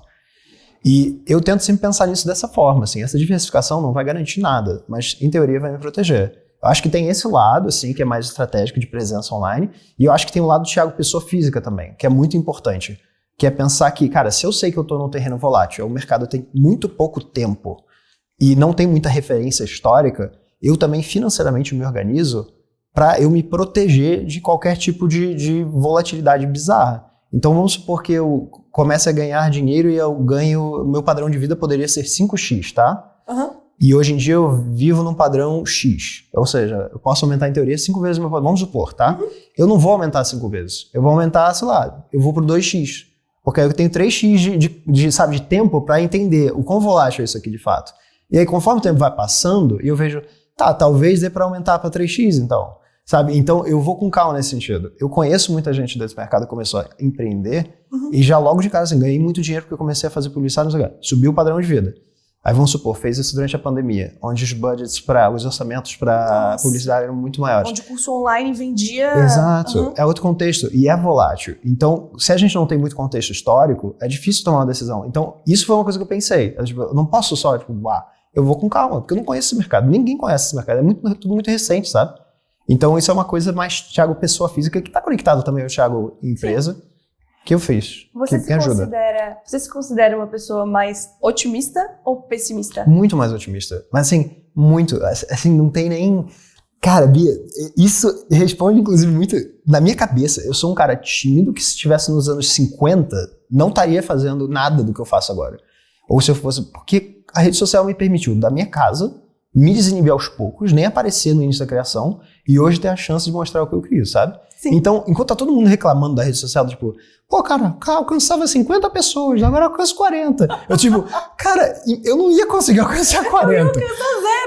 E eu tento sempre pensar nisso dessa forma, assim, essa diversificação não vai garantir nada, mas em teoria vai me proteger. Eu acho que tem esse lado, assim, que é mais estratégico de presença online, e eu acho que tem o lado do Thiago pessoa física também, que é muito importante, que é pensar que, cara, se eu sei que eu tô num terreno volátil, o mercado tem muito pouco tempo e não tem muita referência histórica, eu também financeiramente me organizo para eu me proteger de qualquer tipo de volatilidade bizarra. Então vamos supor que eu comece a ganhar dinheiro e o meu padrão de vida poderia ser 5x, tá? E hoje em dia eu vivo num padrão X. Ou seja, eu posso aumentar em teoria 5 vezes o meu padrão. Vamos supor, tá? Eu não vou aumentar 5 vezes. Eu vou aumentar, sei lá, eu vou pro 2x. Porque aí eu tenho 3x de tempo para entender o quão volátil é isso aqui de fato. E aí conforme o tempo vai passando, eu vejo, talvez dê para aumentar para 3x então. sabe? Então, eu vou com calma nesse sentido. Eu conheço muita gente desse mercado que começou a empreender e já logo de cara, assim, ganhei muito dinheiro porque eu comecei a fazer publicidade no lugar. Subiu o padrão de vida. Aí vamos supor, fez isso durante a pandemia, onde os budgets os orçamentos para publicidade eram muito maiores. Onde o curso online vendia... Exato, é outro contexto e é volátil. Então, se a gente não tem muito contexto histórico, é difícil tomar uma decisão. Então, isso foi uma coisa que eu pensei. Eu não posso só, eu vou com calma, porque eu não conheço esse mercado. Ninguém conhece esse mercado, tudo muito recente, sabe? Então, isso é uma coisa mais Thiago pessoa física, que está conectado também ao Thiago empresa. Sim. Que eu fiz, você que ajuda. Você se considera uma pessoa mais otimista ou pessimista? Muito mais otimista. Mas assim, muito. Assim, não tem nem... Cara, Bia, isso responde inclusive muito... Na minha cabeça, eu sou um cara tímido que se estivesse nos anos 50, não estaria fazendo nada do que eu faço agora. Ou se eu fosse... Porque a rede social me permitiu, da minha casa, me desinibir aos poucos, nem aparecer no início da criação, e hoje ter a chance de mostrar o que eu crio, sabe? Sim. Então, enquanto tá todo mundo reclamando da rede social, tipo, pô, cara, alcançava 50 pessoas, agora eu alcanço 40. Eu tipo, cara, eu não ia conseguir alcançar 40.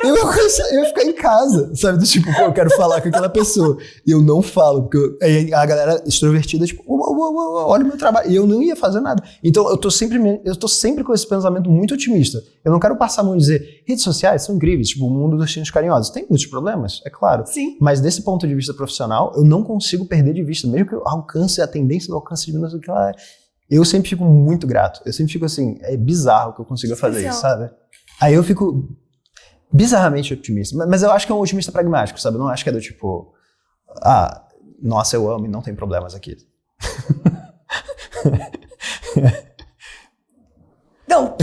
Eu ia ficar em casa, sabe? Do tipo, pô, eu quero falar com aquela pessoa. E eu não falo, porque aí a galera extrovertida, tipo, olha o meu trabalho. E eu não ia fazer nada. Então, eu tô sempre com esse pensamento muito otimista. Eu não quero passar a mão e dizer, redes sociais são incríveis, tipo, o mundo dos tios carinhosos. Tem muitos problemas, é claro. Sim. Mas desse ponto de vista profissional, eu não consigo perder de vista, mesmo que eu alcance a tendência do alcance de Minas, eu sempre fico muito grato. Eu sempre fico assim, é bizarro que eu consiga fazer isso, sabe? Aí eu fico bizarramente otimista. Mas eu acho que é um otimista pragmático, sabe? Eu não acho que é do tipo, nossa, eu amo e não tem problemas aqui. Não.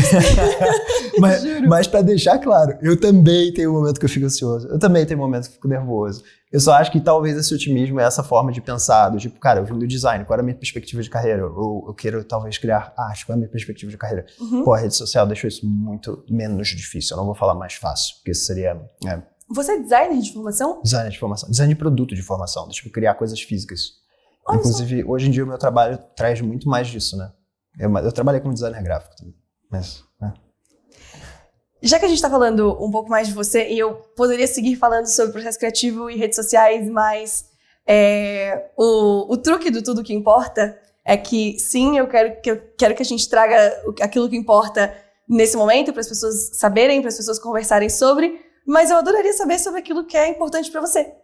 mas pra deixar claro, eu também tenho um momento que eu fico ansioso, eu também tenho um momento que eu fico nervoso. Eu só acho que talvez esse otimismo é essa forma de pensar, do tipo, cara, eu vim do design, qual era a minha perspectiva de carreira? Ou eu quero talvez criar arte, qual é a minha perspectiva de carreira? Pô, a rede social deixou isso muito menos difícil, eu não vou falar mais fácil, porque isso seria... Você é designer de formação? Designer de formação, design de produto de formação, tipo, criar coisas físicas. Olha Inclusive, hoje em dia o meu trabalho traz muito mais disso, né? Eu trabalhei como designer gráfico também. Mas, Já que a gente tá falando um pouco mais de você, e eu poderia seguir falando sobre processo criativo e redes sociais, mas o truque do tudo que importa é que, sim, eu quero que a gente traga aquilo que importa nesse momento, para as pessoas saberem, para as pessoas conversarem sobre, mas eu adoraria saber sobre aquilo que é importante para você.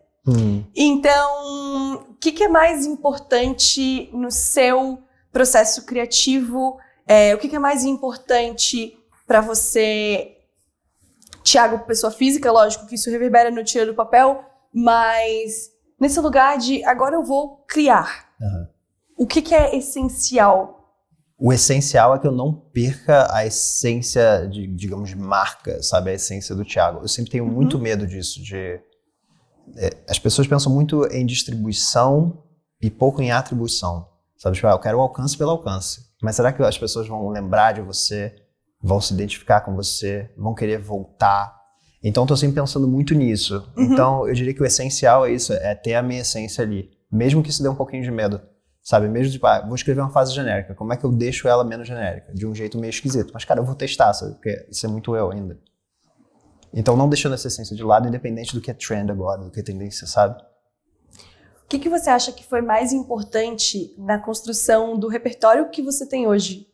Então, o que é mais importante no seu processo criativo? O que é mais importante para você, Thiago, pessoa física? Lógico que isso reverbera no Tira do Papel, mas nesse lugar de agora eu vou criar. O que é essencial? O essencial é que eu não perca a essência de, digamos, de marca, sabe? A essência do Thiago. Eu sempre tenho muito medo disso, as pessoas pensam muito em distribuição e pouco em atribuição. Sabe, tipo, eu quero o alcance pelo alcance. Mas será que as pessoas vão lembrar de você? Vão se identificar com você? Vão querer voltar? Então, eu tô sempre pensando muito nisso. Então, eu diria que o essencial é isso, é ter a minha essência ali. Mesmo que isso dê um pouquinho de medo. Sabe, mesmo tipo, vou escrever uma frase genérica. Como é que eu deixo ela menos genérica? De um jeito meio esquisito. Mas, cara, eu vou testar, sabe? Porque isso é muito eu ainda. Então, não deixando essa essência de lado, independente do que é trend agora, do que é tendência, sabe? O que você acha que foi mais importante na construção do repertório que você tem hoje?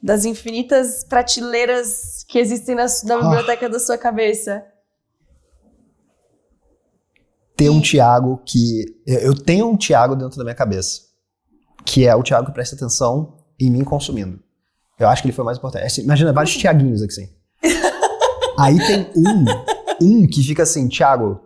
Das infinitas prateleiras que existem na biblioteca da sua cabeça. Ter um Thiago que... Eu tenho um Thiago dentro da minha cabeça, que é o Thiago que presta atenção em mim consumindo. Eu acho que ele foi mais importante. Assim, imagina vários Thiaguinhos aqui, assim. Aí tem um que fica assim, Thiago...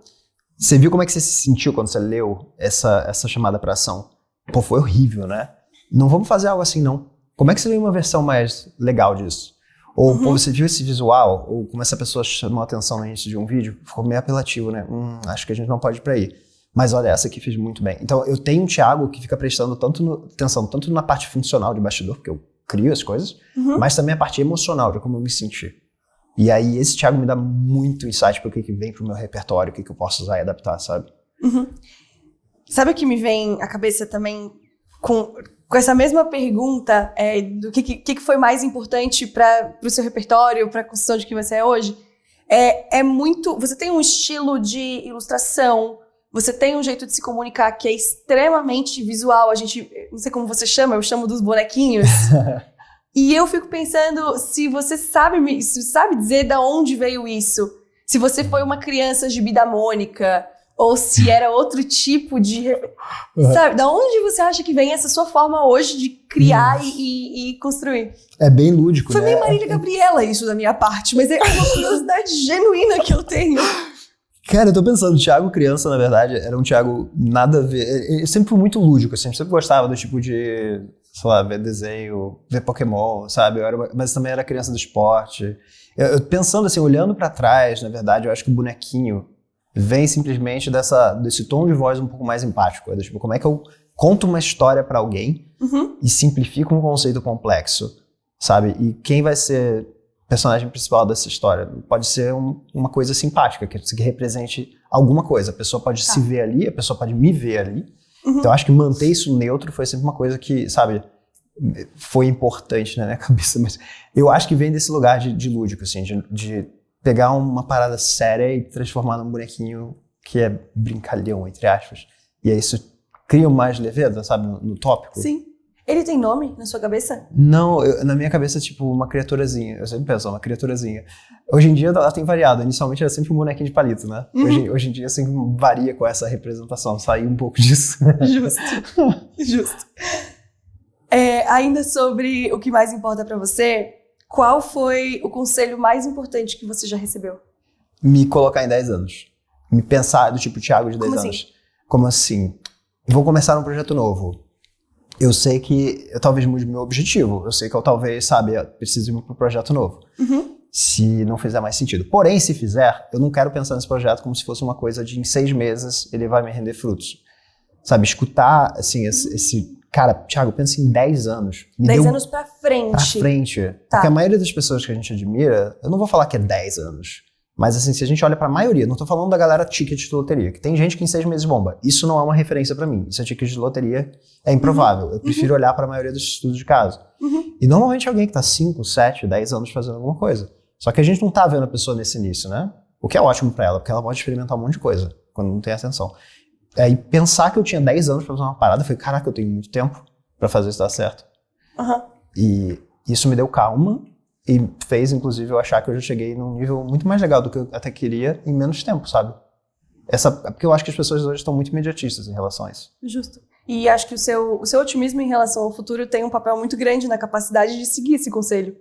Você viu como é que você se sentiu quando você leu essa chamada pra ação? Pô, foi horrível, né? Não vamos fazer algo assim, não. Como é que você leu uma versão mais legal disso? Ou pô, você viu esse visual? Ou como essa pessoa chamou a atenção no início de um vídeo? Ficou meio apelativo, né? Acho que a gente não pode ir pra aí. Mas olha, essa aqui fez muito bem. Então, eu tenho um Thiago que fica prestando atenção tanto na parte funcional de bastidor, porque eu crio as coisas, mas também a parte emocional, de como eu me senti. E aí, esse Thiago me dá muito insight para o que vem pro meu repertório, o que eu posso usar e adaptar, sabe? Sabe o que me vem à cabeça também com essa mesma pergunta do que foi mais importante para o seu repertório, para a construção de quem você é hoje? É muito... Você tem um estilo de ilustração, você tem um jeito de se comunicar que é extremamente visual. A gente, não sei como você chama, eu chamo dos bonequinhos. E eu fico pensando se você sabe dizer de onde veio isso. Se você foi uma criança gibi da Mônica, ou se era outro tipo de... Sabe, da onde você acha que vem essa sua forma hoje de criar e construir? É bem lúdico, Foi né? meio Marília Gabriela isso da minha parte, mas é uma curiosidade genuína que eu tenho. Cara, eu tô pensando, o Thiago criança, na verdade, era um Thiago nada a ver. Ele sempre foi muito lúdico, assim, sempre gostava do tipo de, sei lá, ver desenho, ver Pokémon, sabe? Mas também era criança do esporte. Eu pensando assim, olhando pra trás, na verdade, eu acho que o bonequinho vem simplesmente desse tom de voz um pouco mais empático. Do tipo, como é que eu conto uma história pra alguém e simplifico um conceito complexo, sabe? E quem vai ser o personagem principal dessa história? Pode ser uma coisa simpática, que represente alguma coisa. A pessoa pode se ver ali, a pessoa pode me ver ali. Então eu acho que manter isso neutro foi sempre uma coisa que, sabe, foi importante na minha cabeça. Mas eu acho que vem desse lugar de lúdico, assim, de pegar uma parada séria e transformar num bonequinho que é brincalhão, entre aspas. E aí isso cria mais leveza, sabe, no tópico. Sim. Ele tem nome na sua cabeça? Não, na minha cabeça, tipo, uma criaturazinha. Eu sempre penso, uma criaturazinha. Hoje em dia ela tem variado. Inicialmente era sempre um bonequinho de palito, né? Hoje em dia sempre varia com essa representação. Sair um pouco disso. Justo. Ainda sobre o que mais importa pra você, qual foi o conselho mais importante que você já recebeu? Me colocar em 10 anos. Me pensar do tipo Thiago de 10 Como anos. assim? Como assim? Vou começar um projeto novo. Eu sei que eu talvez mude meu objetivo. Eu sei que eu talvez, sabe, preciso ir para um projeto novo. Se não fizer mais sentido. Porém, se fizer, eu não quero pensar nesse projeto como se fosse uma coisa de em 6 meses ele vai me render frutos. Sabe, escutar, assim, esse cara, Thiago, pensa em 10 anos. 10 anos pra frente. Pra frente. Tá. Porque a maioria das pessoas que a gente admira, eu não vou falar que é 10 anos. Mas assim, se a gente olha pra maioria, não tô falando da galera ticket de loteria, que tem gente que em 6 meses bomba. Isso não é uma referência pra mim. Isso é ticket de loteria, é improvável. Eu prefiro olhar pra maioria dos estudos de caso. E normalmente é alguém que tá 5, 7, 10 anos fazendo alguma coisa. Só que a gente não tá vendo a pessoa nesse início, né? O que é ótimo pra ela, porque ela pode experimentar um monte de coisa, quando não tem atenção. E pensar que eu tinha 10 anos pra fazer uma parada, eu falei, caraca, eu tenho muito tempo pra fazer isso dar certo. E isso me deu calma. E fez, inclusive, eu achar que eu já cheguei num nível muito mais legal do que eu até queria em menos tempo, sabe? Porque eu acho que as pessoas hoje estão muito imediatistas em relação a isso. Justo. E acho que o seu otimismo em relação ao futuro tem um papel muito grande na capacidade de seguir esse conselho.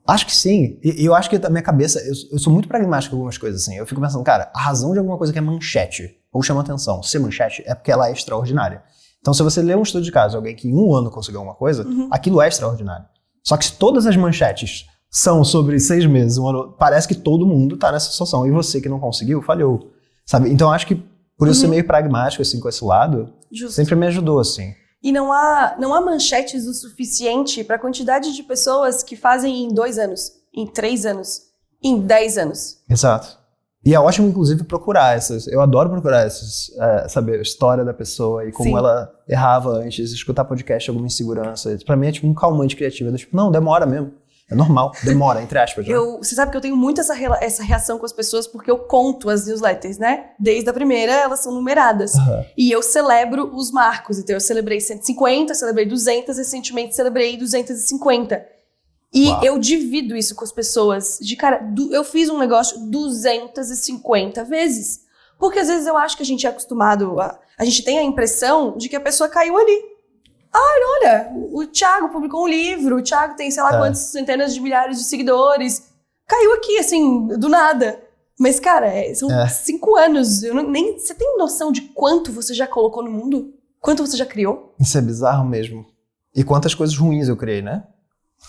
Acho que sim. E eu acho que a minha cabeça... Eu sou muito pragmático com algumas coisas, assim. Eu fico pensando, cara, a razão de alguma coisa que é manchete, ou chama atenção, ser manchete, é porque ela é extraordinária. Então, se você lê um estudo de caso, alguém que em 1 ano conseguiu alguma coisa, aquilo é extraordinário. Só que se todas as manchetes são sobre 6 meses, 1 ano, parece que todo mundo tá nessa situação. E você que não conseguiu, falhou. Sabe? Então, acho que por eu ser meio pragmático, assim, com esse lado, sempre me ajudou, assim. E não há manchetes o suficiente para a quantidade de pessoas que fazem em 2 anos, em 3 anos, em 10 anos. Exato. E é ótimo, inclusive, procurar essas. Eu adoro procurar essas, saber a história da pessoa e como ela errava antes, escutar podcast, alguma insegurança. Pra mim é tipo um calmante criativo. É tipo, não, demora mesmo. É normal, demora, entre aspas. Né? Você sabe que eu tenho muito essa reação com as pessoas porque eu conto as newsletters, né? Desde a primeira, elas são numeradas. E eu celebro os marcos. Então, eu celebrei 150, celebrei 200, recentemente celebrei 250. E eu divido isso com as pessoas. Eu fiz um negócio 250 vezes. Porque às vezes eu acho que a gente é acostumado, a gente tem a impressão de que a pessoa caiu ali. Olha, o Thiago publicou um livro, o Thiago tem sei lá quantas centenas de milhares de seguidores. Caiu aqui, assim, do nada. Mas, cara, são 5 anos. Você tem noção de quanto você já colocou no mundo? Quanto você já criou? Isso é bizarro mesmo. E quantas coisas ruins eu criei, né?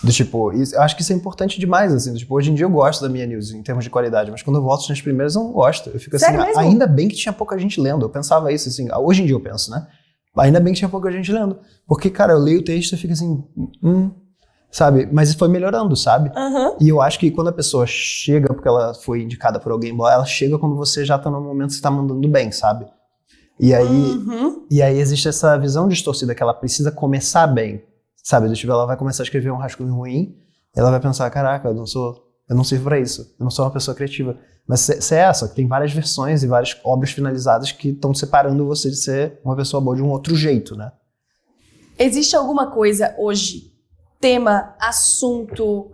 Do tipo, eu acho que isso é importante demais, assim. Do tipo, hoje em dia eu gosto da minha news em termos de qualidade, mas quando eu volto nas primeiras eu não gosto. Eu fico assim, ainda bem que tinha pouca gente lendo. Eu pensava isso, assim, hoje em dia eu penso, né? Ainda bem que tinha pouca gente lendo. Porque, cara, eu leio o texto e fico assim, sabe? Mas foi melhorando, sabe? E eu acho que quando a pessoa chega, porque ela foi indicada por alguém, ela chega quando você já tá no momento que você tá mandando bem, sabe? E aí existe essa visão distorcida que ela precisa começar bem. Sabe, do tipo, ela vai começar a escrever um rascunho ruim, ela vai pensar, caraca, eu eu não sirvo para isso, eu não sou uma pessoa criativa. Mas você é essa, que tem várias versões e várias obras finalizadas que estão separando você de ser uma pessoa boa de um outro jeito, né? Existe alguma coisa hoje, tema, assunto,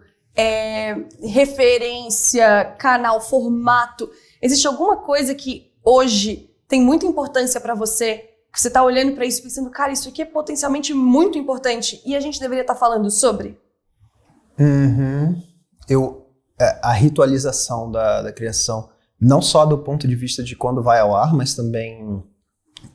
referência, canal, formato, existe alguma coisa que hoje tem muita importância para você, que você tá olhando para isso pensando, cara, isso aqui é potencialmente muito importante e a gente deveria estar falando sobre? A ritualização da criação, não só do ponto de vista de quando vai ao ar, mas também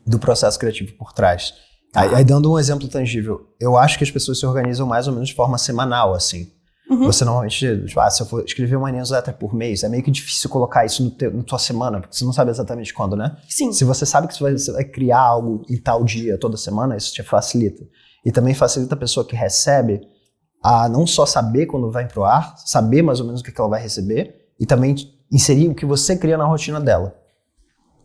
do processo criativo por trás. Aí dando um exemplo tangível, eu acho que as pessoas se organizam mais ou menos de forma semanal, assim. Você normalmente, tipo, se eu for escrever uma newsletter por mês, é meio que difícil colocar isso na tua semana, porque você não sabe exatamente quando, né? Sim. Se você sabe que você vai criar algo em tal dia, toda semana, isso te facilita. E também facilita a pessoa que recebe a não só saber quando vai pro ar, saber mais ou menos o que ela vai receber, e também inserir o que você cria na rotina dela.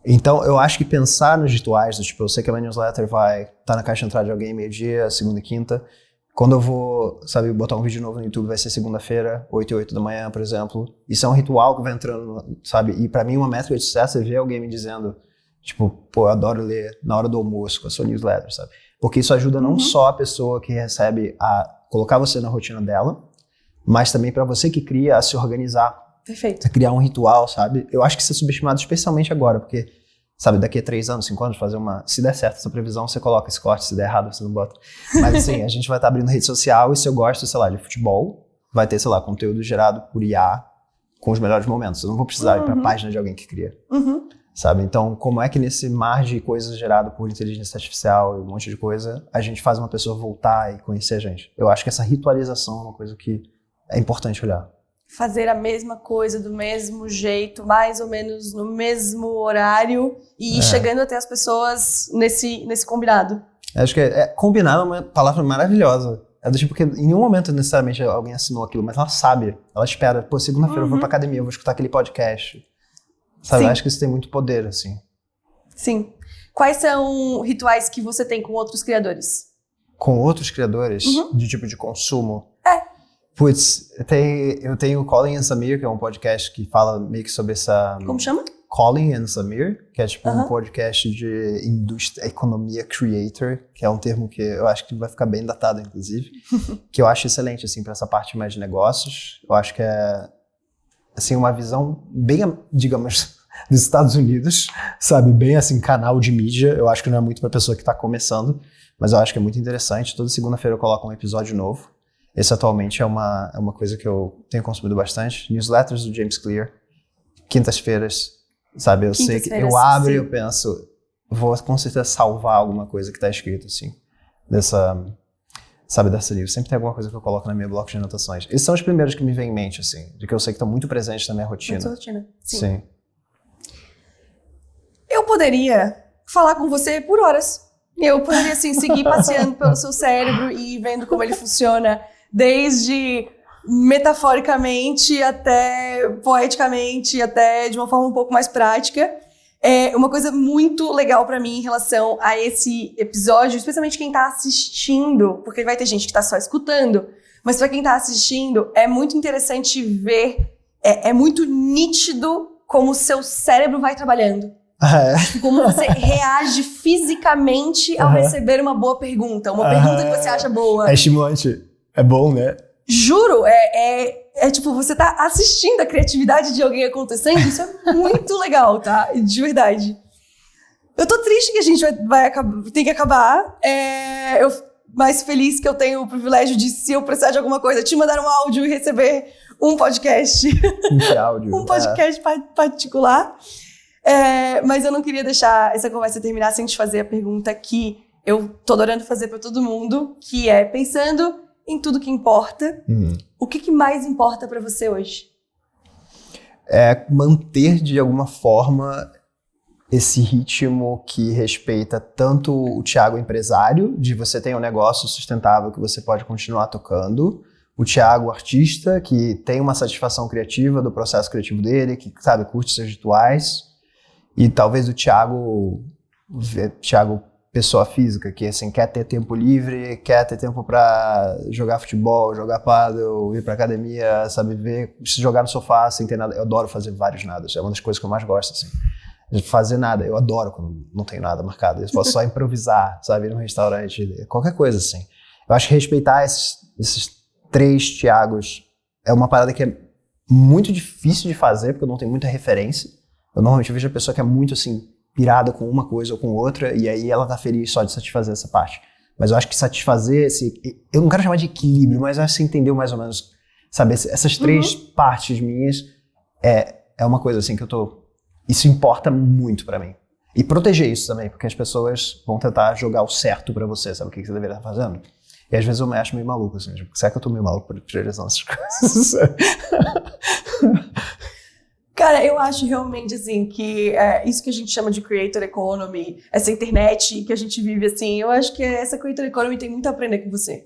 Então, eu acho que pensar nos rituais, tipo, eu sei que a minha newsletter vai estar na caixa de entrada de alguém meio-dia, segunda e quinta. Quando eu vou, sabe, botar um vídeo novo no YouTube, vai ser segunda-feira, 8 e 8 da manhã, por exemplo. Isso é um ritual que vai entrando, sabe? E pra mim, uma métrica de sucesso é ver alguém me dizendo, tipo, pô, eu adoro ler na hora do almoço com a sua newsletter, sabe? Porque isso ajuda não só a pessoa que recebe a colocar você na rotina dela, mas também pra você que cria a se organizar. Perfeito. A criar um ritual, sabe? Eu acho que isso é subestimado especialmente agora, porque, sabe, daqui a 3 anos, 5 anos, fazer uma... Se der certo essa previsão, você coloca esse corte, se der errado, você não bota. Mas assim, a gente vai estar abrindo rede social e se eu gosto, sei lá, de futebol, vai ter, sei lá, conteúdo gerado por IA com os melhores momentos. Eu não vou precisar ir pra página de alguém que cria. Sabe? Então, como é que nesse mar de coisas gerado por inteligência artificial e um monte de coisa, a gente faz uma pessoa voltar e conhecer a gente? Eu acho que essa ritualização é uma coisa que é importante olhar. Fazer a mesma coisa do mesmo jeito, mais ou menos no mesmo horário e ir chegando até as pessoas nesse combinado. Acho que combinado é uma palavra maravilhosa. É do tipo que em nenhum momento necessariamente alguém assinou aquilo, mas ela sabe, ela espera, pô, segunda-feira eu vou pra academia, eu vou escutar aquele podcast. Sabe, Sim. acho que isso tem muito poder, assim. Sim. Quais são rituais que você tem com outros criadores? Com outros criadores, de tipo de consumo? Putz, eu tenho o Colin and Samir, que é um podcast que fala meio que sobre essa... Como chama? Colin and Samir, que é tipo um podcast de indústria, economia creator, que é um termo que eu acho que vai ficar bem datado, inclusive, que eu acho excelente, assim, para essa parte mais de negócios. Eu acho que é, assim, uma visão bem, digamos, dos Estados Unidos, sabe? Bem, assim, canal de mídia. Eu acho que não é muito para pessoa que tá começando, mas eu acho que é muito interessante. Toda segunda-feira eu coloco um episódio novo. Esse atualmente é uma coisa que eu tenho consumido bastante. Newsletters do James Clear, quintas-feiras, sabe? Eu sei que eu abro e eu penso, vou com certeza salvar alguma coisa que tá escrito, assim, dessa livro. Sempre tem alguma coisa que eu coloco na minha bloco de anotações. Esses são os primeiros que me vêm em mente, assim, de que eu sei que estão muito presentes na minha rotina. Na sua rotina, Sim. Eu poderia falar com você por horas. Eu poderia, assim, seguir passeando pelo seu cérebro e vendo como ele funciona, desde metaforicamente até poeticamente, até de uma forma um pouco mais prática. Uma coisa muito legal pra mim em relação a esse episódio, especialmente quem tá assistindo, porque vai ter gente que tá só escutando, mas pra quem tá assistindo, é muito interessante ver, é muito nítido como o seu cérebro vai trabalhando. Como você reage fisicamente ao receber uma boa pergunta, uma pergunta que você acha boa. É estimulante. É bom, né? Juro, tipo, você tá assistindo a criatividade de alguém acontecendo, isso é muito legal, tá? De verdade. Eu tô triste que a gente tem que acabar. Eu mais feliz que eu tenho o privilégio de, se eu precisar de alguma coisa, te mandar um áudio e receber um podcast. Um podcast particular. Mas eu não queria deixar essa conversa terminar sem te fazer a pergunta que eu tô adorando fazer pra todo mundo, que é, pensando em tudo que importa, o que mais importa pra você hoje? É manter, de alguma forma, esse ritmo que respeita tanto o Thiago empresário, de você ter um negócio sustentável que você pode continuar tocando, o Thiago artista, que tem uma satisfação criativa do processo criativo dele, que, sabe, curte seus rituais, e talvez o Thiago pessoa física que, assim, quer ter tempo livre, quer ter tempo pra jogar futebol, jogar pádel, ir pra academia, sabe, se jogar no sofá sem ter nada. Eu adoro fazer vários nadas, é uma das coisas que eu mais gosto, assim. De fazer nada, eu adoro quando não tenho nada marcado. Eu posso só improvisar, sabe, ir num restaurante, qualquer coisa, assim. Eu acho que respeitar esses 3 Thiagos é uma parada que é muito difícil de fazer, porque eu não tenho muita referência. Eu normalmente vejo a pessoa que é muito, assim, pirada com uma coisa ou com outra, e aí ela tá feliz só de satisfazer essa parte. Mas eu acho que satisfazer eu não quero chamar de equilíbrio, mas eu acho que você entendeu mais ou menos, sabe, essas 3 partes minhas é uma coisa, assim, que isso importa muito pra mim. E proteger isso também, porque as pessoas vão tentar jogar o certo pra você, sabe o que você deveria estar fazendo? E às vezes eu me acho meio maluco, assim, tipo, será que eu tô meio maluco por priorizar essas coisas? Cara, eu acho realmente, assim, que isso que a gente chama de creator economy, essa internet que a gente vive, assim, eu acho que essa creator economy tem muito a aprender com você.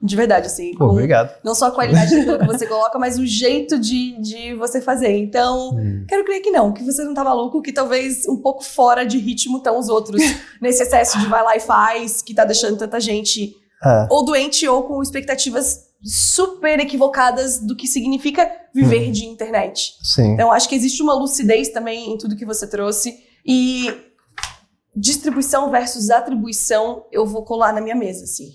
De verdade, assim. Pô, obrigado. Não só a qualidade daquilo que você coloca, mas o jeito de você fazer. Então, quero crer que não, que você não tá maluco, que talvez um pouco fora de ritmo estão os outros, nesse excesso de vai lá e faz, que tá deixando tanta gente ou doente ou com expectativas super equivocadas do que significa viver de internet. Sim. Então, acho que existe uma lucidez também em tudo que você trouxe. E distribuição versus atribuição, eu vou colar na minha mesa, assim,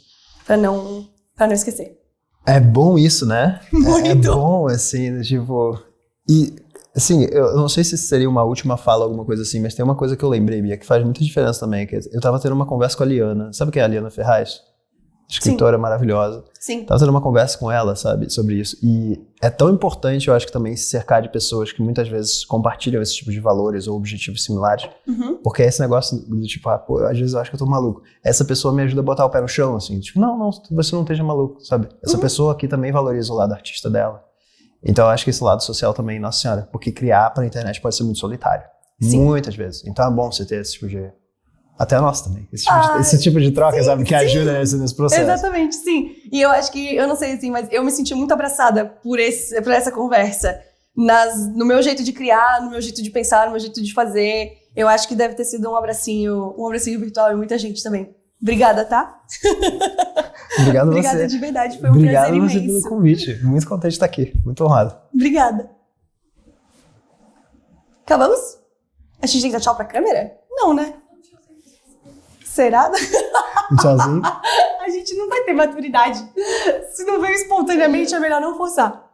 pra não esquecer. É bom isso, né? Muito. É bom, assim, tipo... E, assim, eu não sei se seria uma última fala, alguma coisa assim, mas tem uma coisa que eu lembrei, Bia, que faz muita diferença também. Que eu tava tendo uma conversa com a Liana. Sabe quem é a Liana Ferraz? Escritora maravilhosa. Sim. Tava tendo uma conversa com ela, sabe, sobre isso. E é tão importante, eu acho que também, se cercar de pessoas que muitas vezes compartilham esse tipo de valores ou objetivos similares. Porque é esse negócio do tipo, às vezes eu acho que eu tô maluco. Essa pessoa me ajuda a botar o pé no chão, assim. Tipo, não, você não esteja maluco, sabe? Essa pessoa aqui também valoriza o lado artista dela. Então eu acho que esse lado social também, nossa senhora, porque criar pra internet pode ser muito solitário. Sim. Muitas vezes. Então é bom você ter esse tipo de... Até nós também. Esse tipo de troca, sim, sabe? Que ajuda nesse processo. Exatamente, sim. E eu acho que, eu não sei assim, mas eu me senti muito abraçada por essa conversa. No meu jeito de criar, no meu jeito de pensar, no meu jeito de fazer. Eu acho que deve ter sido um abracinho virtual e muita gente também. Obrigada, tá? Obrigado Obrigada você. De verdade, foi um prazer imenso. Obrigado você pelo convite. Muito contente de estar aqui. Muito honrado. Obrigada. Acabamos? A gente tem que dar tchau pra câmera? Não, né? Será? Tchauzinho. A gente não vai ter maturidade. Se não veio espontaneamente, é melhor não forçar.